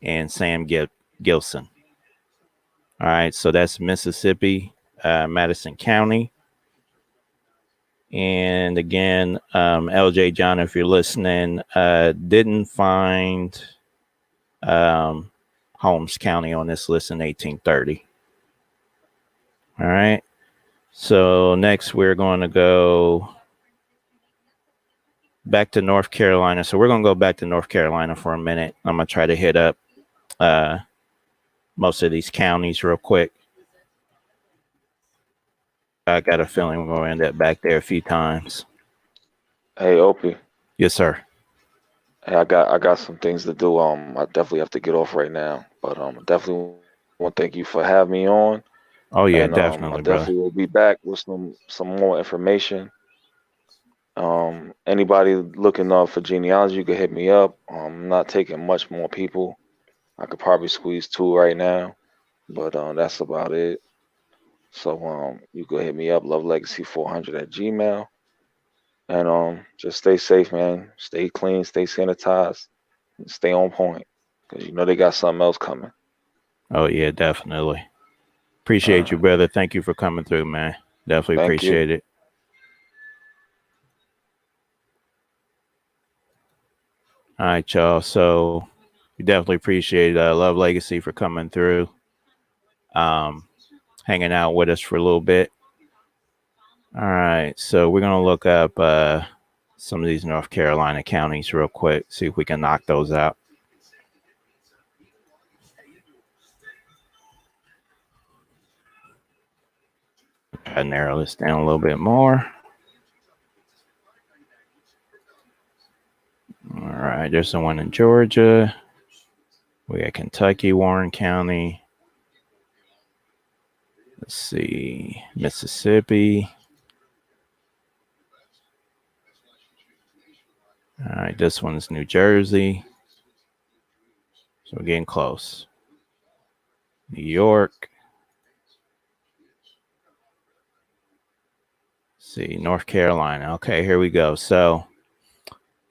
and Sam Gilson. All right, so that's Mississippi, Madison County. And again, LJ John, if you're listening, didn't find Holmes County on this list in 1830. All right. So next we're going to go back to North Carolina. So we're going to go back to North Carolina for a minute. I'm going to try to hit up most of these counties real quick. I got a feeling we're going to end up back there a few times. Hey, Opie. Yes, sir. Hey, I got some things to do. I definitely have to get off right now, but definitely want to thank you for having me on, Oh yeah, and I definitely, brother. definitely will be back with some more information. Anybody looking for genealogy, you can hit me up. I'm not taking much more people. I could probably squeeze two right now, but that's about it. So you can hit me up, lovelegacy400 at gmail, and just stay safe, man. Stay clean, stay sanitized. Stay on point, because you know they got something else coming. Oh yeah, definitely. All Appreciate you, right. brother. Thank you for coming through, man. Definitely Thank you. appreciate it. All right, y'all. So we definitely appreciate Love Legacy for coming through, um, hanging out with us for a little bit. All right, so we're gonna look up some of these North Carolina counties real quick, see if we can knock those out. Try to narrow this down a little bit more. All right, there's the one in Georgia. We got Kentucky, Warren County. Let's see, Mississippi. All right, this one's New Jersey. So we're getting close. New York. Let's see, North Carolina. Okay, here we go. So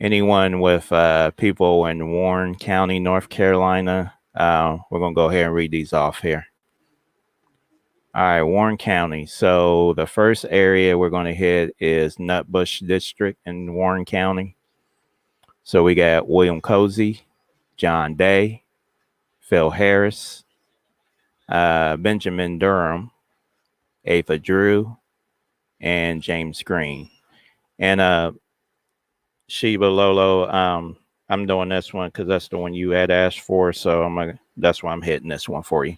anyone with people in Warren County, North Carolina, we're going to go ahead and read these off here. All right, Warren County. So the first area we're going to hit is Nutbush District in Warren County. So we got William Cozy, John Day, Phil Harris, Benjamin Durham, Ava Drew, and James Green. And Sheba Lolo, I'm doing this one because that's the one you had asked for. So that's why I'm hitting this one for you.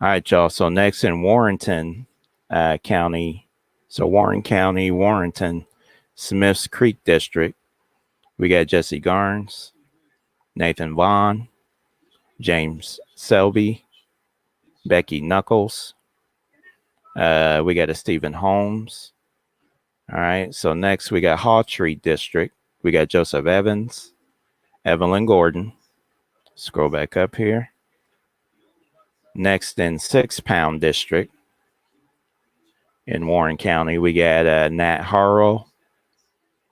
All right, y'all. So next in Warrenton County. So Warren County, Warrenton, Smiths Creek District. We got Jesse Garnes, Nathan Vaughn, James Selby, Becky Knuckles. We got a Stephen Holmes. All right. So next we got Hawtree District. We got Joseph Evans, Evelyn Gordon. Scroll back up here. Next in 6 Pound District in Warren County, we got Nat Harrell,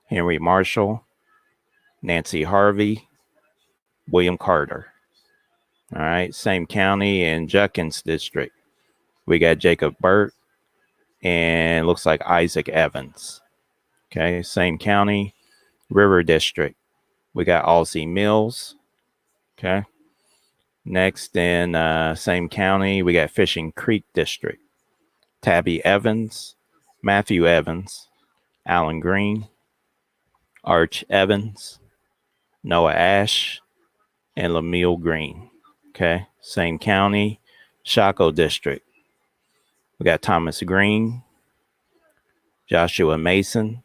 Henry Marshall, Nancy Harvey, William Carter. All right. Same county in Junkins District. We got Jacob Burt and looks like Isaac Evans. Okay. Same county, River District. We got Alsey Mills. Okay. Next in same county, we got Fishing Creek District. Tabby Evans, Matthew Evans, Alan Green, Arch Evans, Noah Ash, and Lemuel Green. Okay. Same county, Shaco District. We got Thomas Green, Joshua Mason,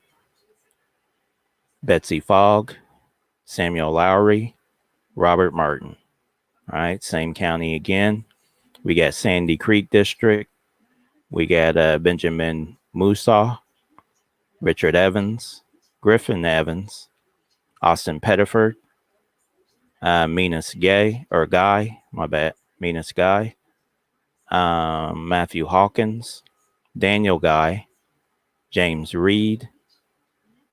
Betsy Fogg, Samuel Lowry, Robert Martin. All right. Same county again. We got Sandy Creek District. We got Benjamin Musaw, Richard Evans, Griffin Evans, Austin Pettiford, Minas Guy, my bad, Minas Guy, Matthew Hawkins, Daniel Guy, James Reed,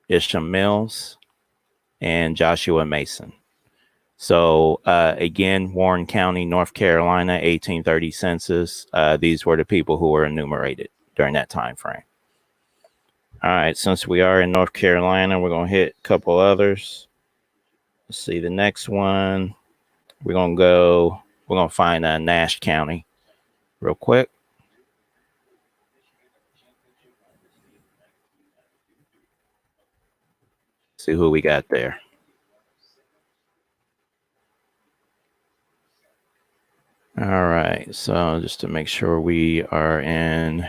Isham Mills, and Joshua Mason. So again, Warren County, North Carolina, 1830 census. These were the people who were enumerated during that time frame. All right, since we are in North Carolina, we're going to hit a couple others. Let's see the next one. We're going to find Nash County real quick. See who we got there. All right, so just to make sure we are in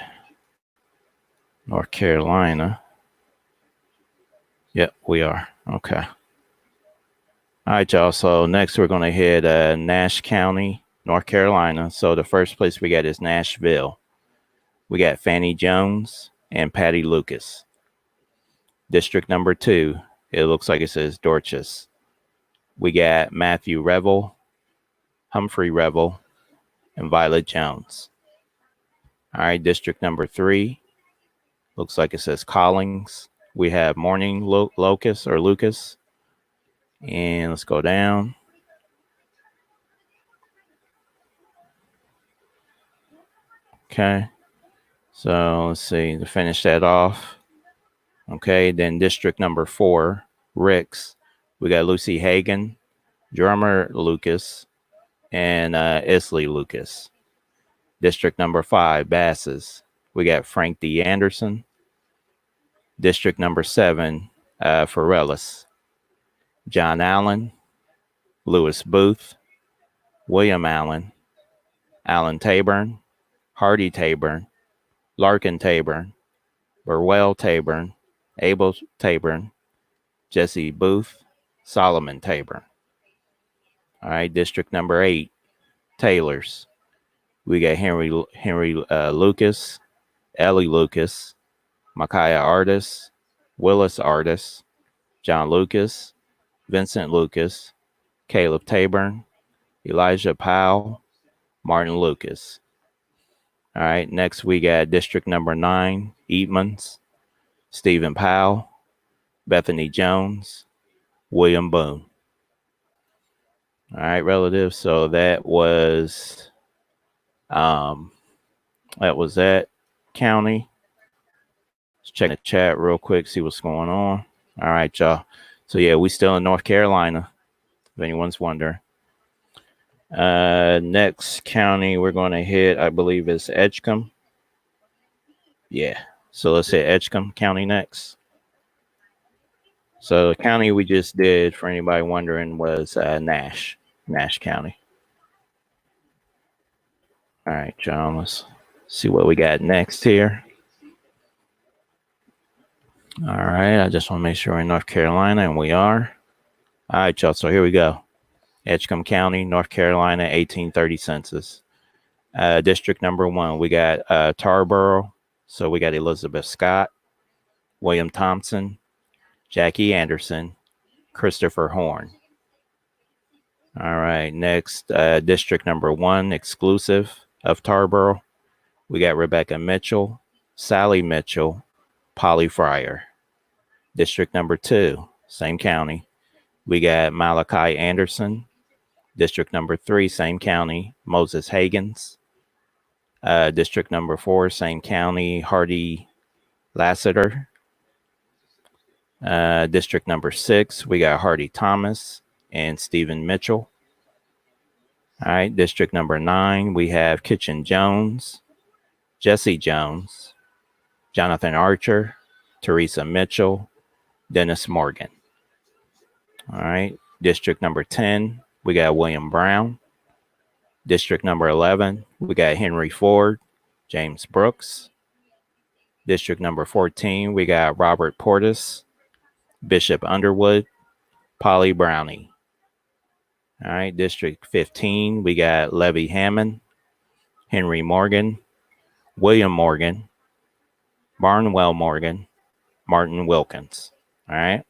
North Carolina. Yep, we are. Okay. All right, y'all. So next we're going to hit Nash County, North Carolina. So the first place we got is Nashville. We got Fannie Jones and Patty Lucas. District number 2, it looks like it says Dorchester. We got Matthew Revel, Humphrey Revel, and Violet Jones. All right, district number 3, looks like it says Collings. We have Morning Locust or Lucas, And let's go down. Okay. So let's see to finish that off. Okay. Then district number 4, Ricks. We got Lucy Hagen, drummer Lucas, and Isley Lucas. District number 5, Basses. We got Frank D. Anderson. District number 7, Forellis. John Allen, Lewis Booth, William Allen, Alan Taburn, Hardy Taburn, Larkin Taburn, Burwell Taburn, Abel Taburn, Jesse Booth, Solomon Taburn. All right, district number 8, Taylors. We got Henry Lucas, Ellie Lucas, Micaiah Artis, Willis Artis, John Lucas, Vincent Lucas, Caleb Taburn, Elijah Powell, Martin Lucas. All right, next we got district number 9, Eatmans, Stephen Powell, Bethany Jones, William Boone. All right, relatives. So that was that county. Let's check the chat real quick, see what's going on. All right, y'all. So yeah, we still in North Carolina, if anyone's wondering. Next county we're going to hit, I believe, is Edgecombe. Yeah. So let's hit Edgecombe County next. So the county we just did, for anybody wondering, was Nash County. All right, John, let's see what we got next here. All right, I just want to make sure we're in North Carolina, and we are. All right, y'all, so here we go. Edgecombe County, North Carolina, 1830 census. District number 1, we got Tarboro. So we got Elizabeth Scott, William Thompson, Jackie Anderson, Christopher Horn. All right, next, district number 1, exclusive of Tarboro. We got Rebecca Mitchell, Sally Mitchell, Polly Fryer. District number 2, same county. We got Malachi Anderson. District number 3, same county, Moses Hagens. District number 4, same county, Hardy Lassiter. District number 6, we got Hardy Thomas and Stephen Mitchell. All right, district number 9, we have Kitchen Jones, Jesse Jones, Jonathan Archer, Teresa Mitchell, Dennis Morgan. All right, district number 10, we got William Brown. District number 11, we got Henry Ford, James Brooks. District number 14, we got Robert Portis, Bishop Underwood, Polly Brownie. All right, District 15, we got Levy Hammond, Henry Morgan, William Morgan, Barnwell Morgan, Martin Wilkins. All right.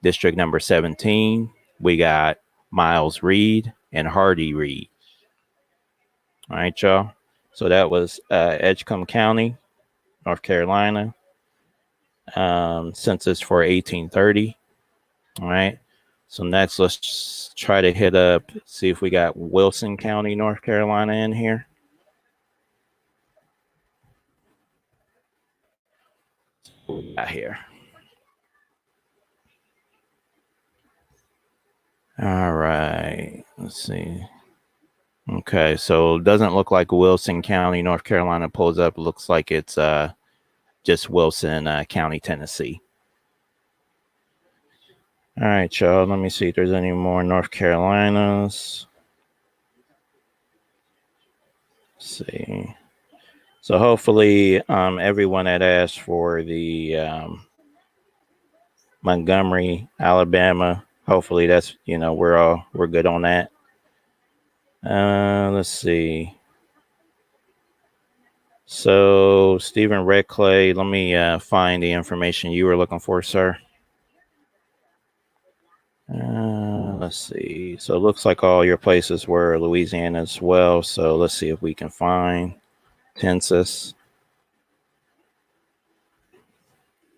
District number 17, we got Miles Reed and Hardy Reed. All right, y'all. So that was Edgecombe County, North Carolina, census for 1830. All right. So next, let's try to hit up, see if we got Wilson County, North Carolina in here. Here. All right. Let's see. Okay, so it doesn't look like Wilson County, North Carolina pulls up. It looks like it's just Wilson County, Tennessee. All right, y'all. Let me see if there's any more North Carolinas. Let's see. So hopefully everyone that asked for the Montgomery, Alabama, hopefully that's, we're good on that. Let's see. So Stephen Redclay, let me find the information you were looking for, sir. Let's see. So it looks like all your places were Louisiana as well. So let's see if we can find census.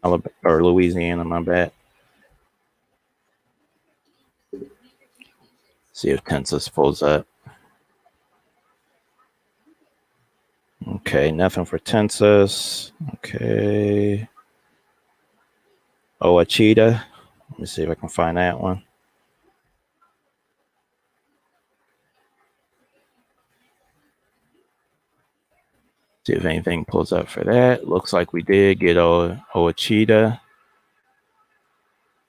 Or Louisiana, my bad. See if Tensus pulls up. Okay, nothing for Tensus. Okay. Oachita. Let me see if I can find that one. See if anything pulls up for that. Looks like we did get Oachita.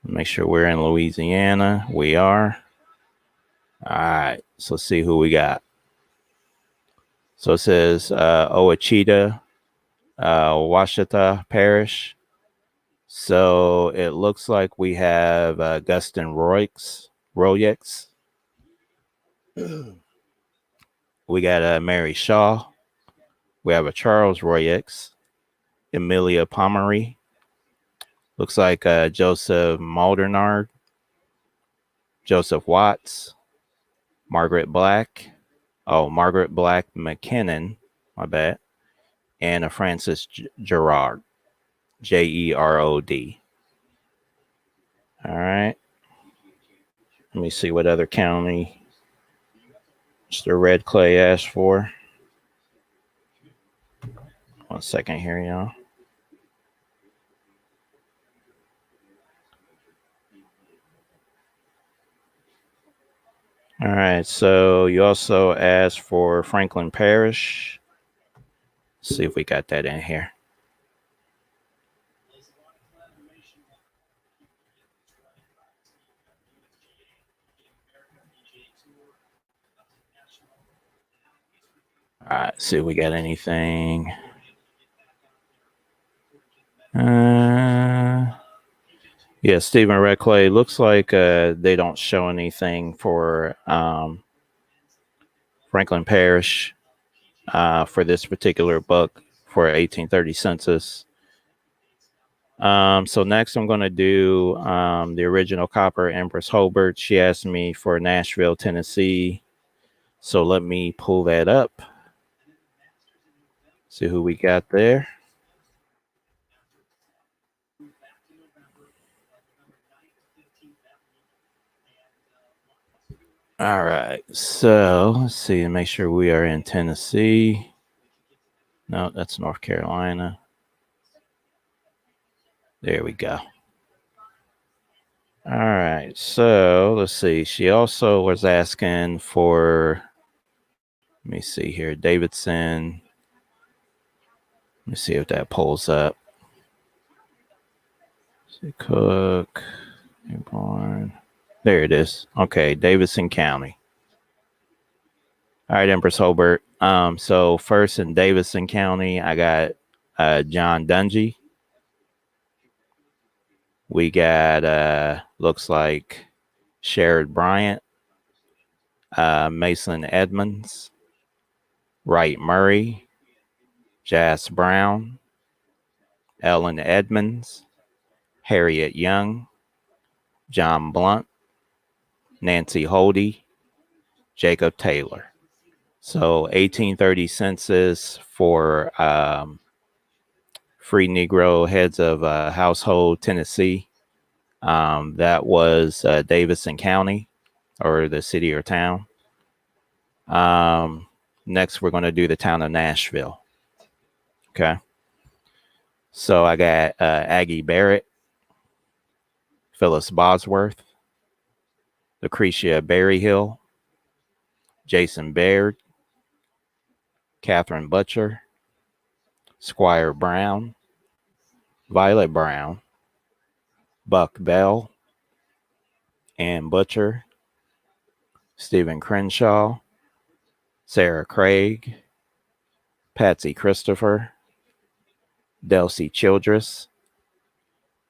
Make sure we're in Louisiana. We are. All right. So let's see who we got. So it says Oachita, Washita Parish. So it looks like we have Gustin Royex. We got Mary Shaw. We have a Charles Royex. Emilia Pomeroy. Looks like Joseph Maldernard. Joseph Watts. Margaret Black. Oh, Margaret Black McKinnon. My bad. And a Francis Gerard. Jerod. All right. Let me see what other county Mr. Red Clay asked for. 1 second here, y'all. All right. So you also asked for Franklin Parish. Let's see if we got that in here. All right. See if we got anything. Yeah, Stephen Redclay. Looks like they don't show anything for Franklin Parish for this particular book for 1830 census. So next I'm going to do the original copper Empress Hobart. She asked me for Nashville, Tennessee. So let me pull that up. See who we got there. All right. So let's see, make sure we are in Tennessee. No, that's North Carolina. There we go. All right. So let's see. She also was asking for, let me see here, Davidson. Let me see if that pulls up. See, Cook, Newborn. There it is. Okay, Davidson County. All right, Empress Hobart. So first in Davidson County, I got John Dungy. We got looks like Sherrod Bryant, Mason Edmonds, Wright Murray, Jas Brown, Ellen Edmonds, Harriet Young, John Blunt, Nancy Holdy, Jacob Taylor. So 1830 census for free Negro heads of household, Tennessee. That was Davidson County or the city or town. Next, we're going to do the town of Nashville. Okay. So I got Aggie Barrett, Phyllis Bosworth, Lucretia Berryhill, Jason Baird, Catherine Butcher, Squire Brown, Violet Brown, Buck Bell, Ann Butcher, Stephen Crenshaw, Sarah Craig, Patsy Christopher, Delcy Childress,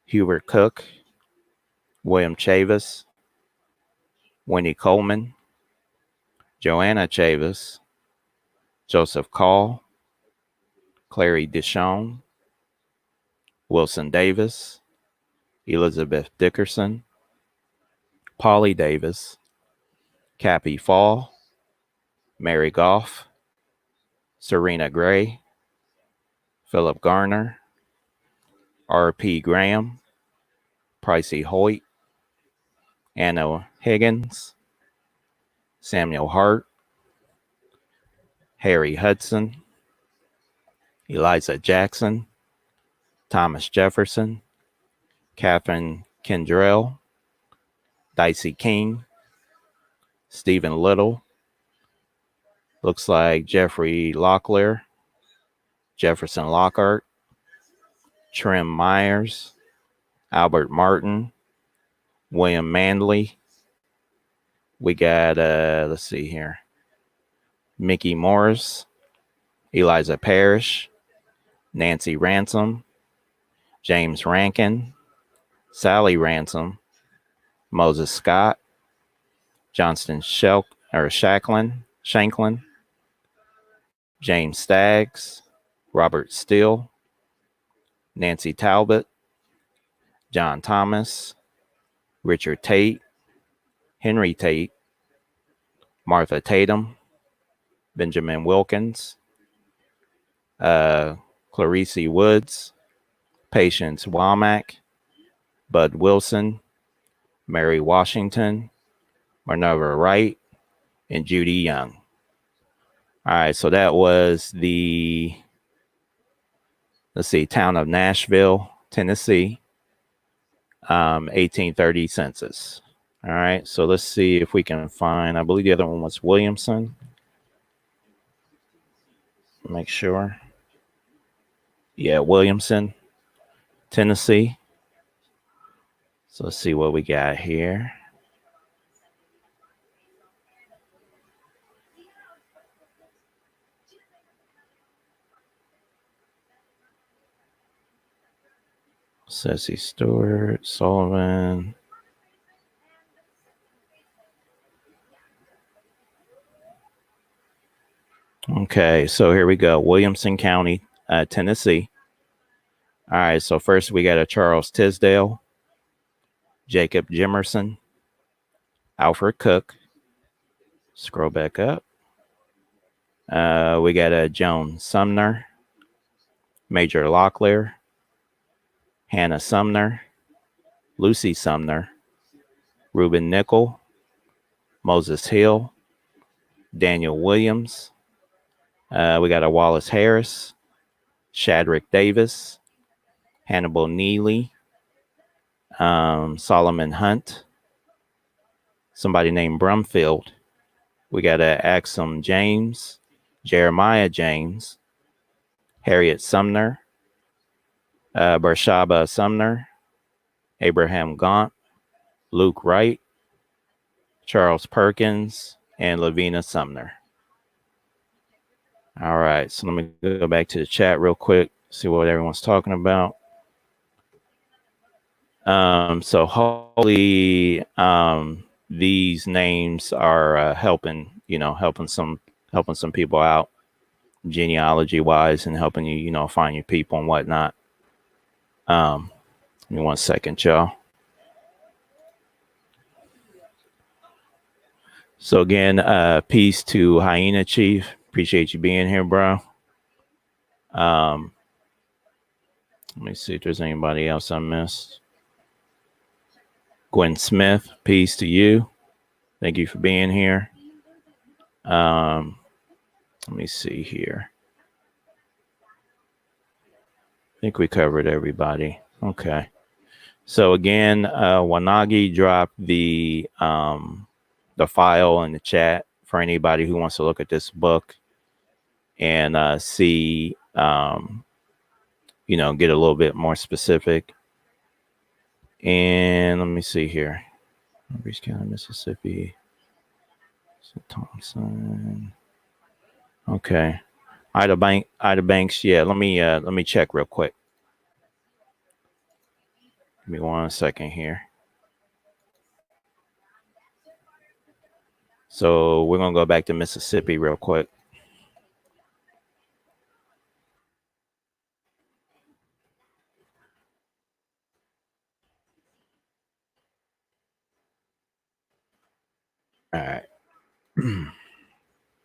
Hubert Cook, William Chavis, Winnie Coleman, Joanna Chavis, Joseph Call, Clary Dishon, Wilson Davis, Elizabeth Dickerson, Polly Davis, Cappy Fall, Mary Goff, Serena Gray, Philip Garner, R.P. Graham, Pricey Hoyt, Anna Higgins, Samuel Hart, Harry Hudson, Eliza Jackson, Thomas Jefferson, Catherine Kendrell, Dicey King, Stephen Little, looks like Jeffrey Locklear, Jefferson Lockhart, Trim Myers, Albert Martin, William Manley. We got, let's see here, Mickey Morris, Eliza Parrish, Nancy Ransom, James Rankin, Sally Ransom, Moses Scott, Johnston Shanklin, James Staggs, Robert Steele, Nancy Talbot, John Thomas, Richard Tate, Henry Tate, Martha Tatum, Benjamin Wilkins, Clarice Woods, Patience Womack, Bud Wilson, Mary Washington, Minerva Wright, and Judy Young. All right, so that was the, let's see, town of Nashville, Tennessee, 1830 census. All right, so let's see if we can find, I believe the other one was Williamson. Make sure. Yeah, Williamson, Tennessee. So let's see what we got here. Ceci Stewart, Sullivan. Okay, so here we go. Williamson County, Tennessee. All right, so first we got a Charles Tisdale, Jacob Jimerson, Alfred Cook. Scroll back up. We got a Joan Sumner, Major Locklear, Hannah Sumner, Lucy Sumner, Reuben Nickel, Moses Hill, Daniel Williams. We got a Wallace Harris, Shadrach Davis, Hannibal Neely, Solomon Hunt, somebody named Brumfield. We got a Axum James, Jeremiah James, Harriet Sumner, Barshaba Sumner, Abraham Gaunt, Luke Wright, Charles Perkins, and Lavina Sumner. All right, so let me go back to the chat real quick, see what everyone's talking about. So hopefully these names are helping some people out genealogy wise and helping you find your people and whatnot. Give me 1 second, y'all. So again, peace to Hyena Chief. Appreciate you being here, bro. Let me see if there's anybody else I missed. Gwen Smith, peace to you. Thank you for being here. Let me see here. I think we covered everybody. Okay. So again, Wanagi dropped the file in the chat for anybody who wants to look at this book and see, get a little bit more specific. And let me see here. Beach County, Mississippi. Thompson. Okay. Ida Banks. Yeah, let me check real quick. Give me 1 second here. So we're gonna go back to Mississippi real quick. All right.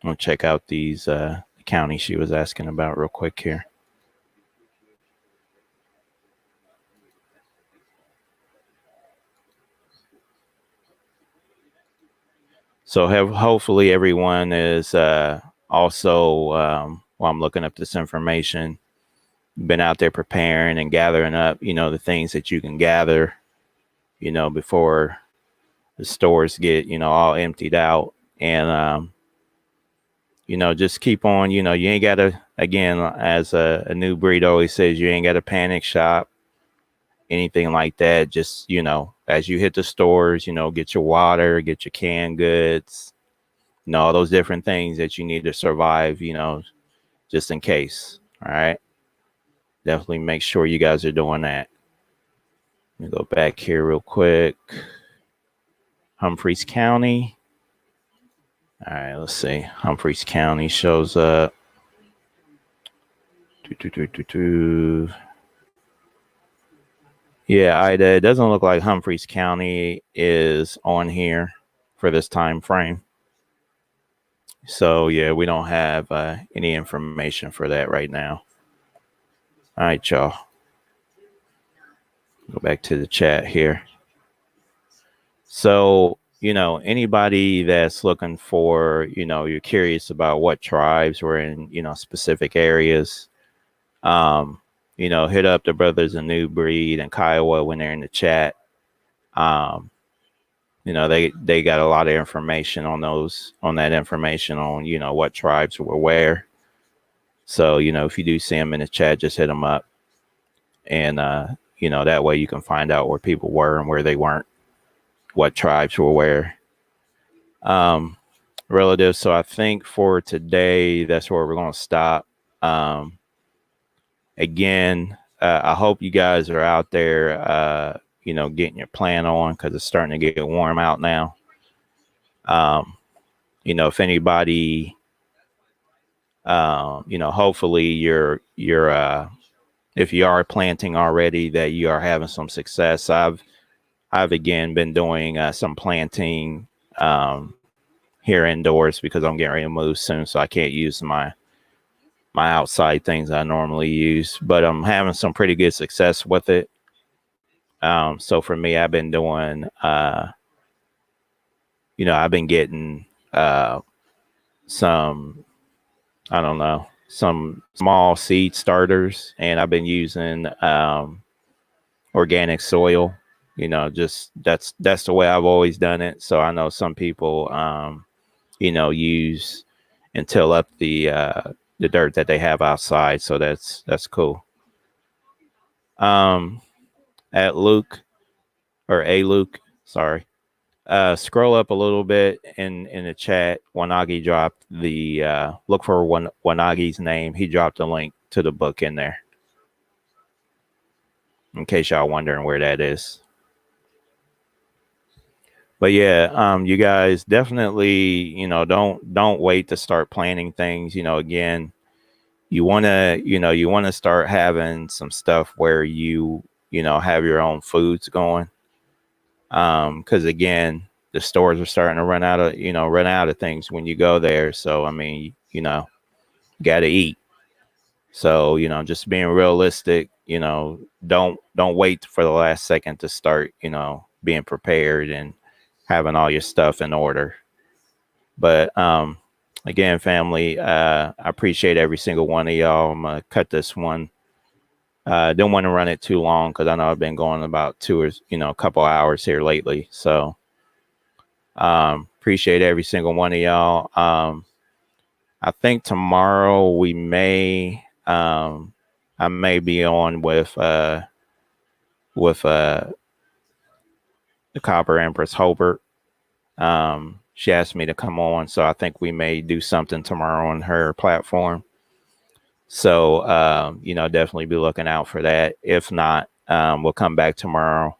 I'll check out these counties she was asking about real quick here. So hopefully everyone is also, while I'm looking up this information, been out there preparing and gathering up, the things that you can gather, before the stores get, all emptied out. And, just keep on, you ain't got to, again, as a new breed always says, you ain't got to panic shop, anything like that. Just, as you hit the stores, get your water, get your canned goods, all those different things that you need to survive, just in case. All right. Definitely make sure you guys are doing that. Let me go back here real quick. Humphreys County. All right, let's see. Humphreys County shows up. Yeah, Ida, it doesn't look like Humphreys County is on here for this time frame. So, yeah, we don't have any information for that right now. All right, y'all. Go back to the chat here. So, anybody that's looking for, you're curious about what tribes were in, specific areas, hit up the Brothers of New Breed and Kiowa when they're in the chat. They got a lot of information on that information on, what tribes were where. So, if you do see them in the chat, just hit them up. And, that way you can find out where people were and where they weren't, what tribes were where. Relative. So I think for today, that's where we're going to stop. Again, I hope you guys are out there, getting your plan on, because it's starting to get warm out now. If anybody, hopefully you're if you are planting already, that you are having some success. I've again been doing some planting here indoors because I'm getting ready to move soon, so I can't use my outside things I normally use, but I'm having some pretty good success with it. So for me, I've been doing, I've been getting some, I don't know, some small seed starters, and I've been using organic soil. Just that's the way I've always done it. So I know some people, use and till up the dirt that they have outside. So that's cool. At Luke or a Luke, sorry. Scroll up a little bit in the chat. Wanagi dropped the look for Wanagi's name. He dropped a link to the book in there, in case y'all wondering where that is. But yeah, you guys definitely, don't wait to start planning things. Again, you want to start having some stuff where you have your own foods going. Because again, the stores are starting to run out of things when you go there. So I mean, got to eat. So just being realistic. Don't wait for the last second to start. Being prepared and having all your stuff in order. But again, family, I appreciate every single one of y'all. I'm gonna cut this one. Don't want to run it too long because I know I've been going about a couple hours here lately. So appreciate every single one of y'all. I think tomorrow we may I may be on with the Copper Empress Hobart. She asked me to come on, so I think we may do something tomorrow on her platform. So, definitely be looking out for that. If not, we'll come back tomorrow.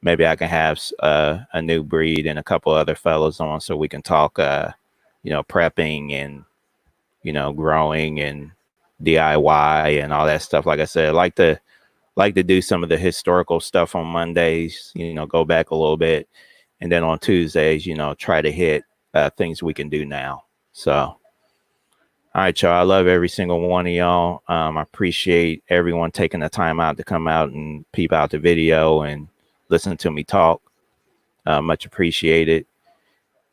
Maybe I can have a new breed and a couple other fellows on so we can talk, prepping and, growing and DIY and all that stuff. Like I said, I like to do some of the historical stuff on Mondays, go back a little bit. And then on Tuesdays, try to hit things we can do now. So, all right, y'all. I love every single one of y'all. I appreciate everyone taking the time out to come out and peep out the video and listen to me talk. Much appreciated.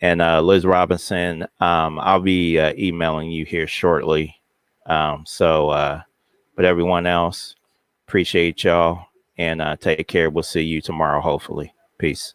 And Liz Robinson, I'll be emailing you here shortly. But everyone else, appreciate y'all and take care. We'll see you tomorrow, hopefully. Peace.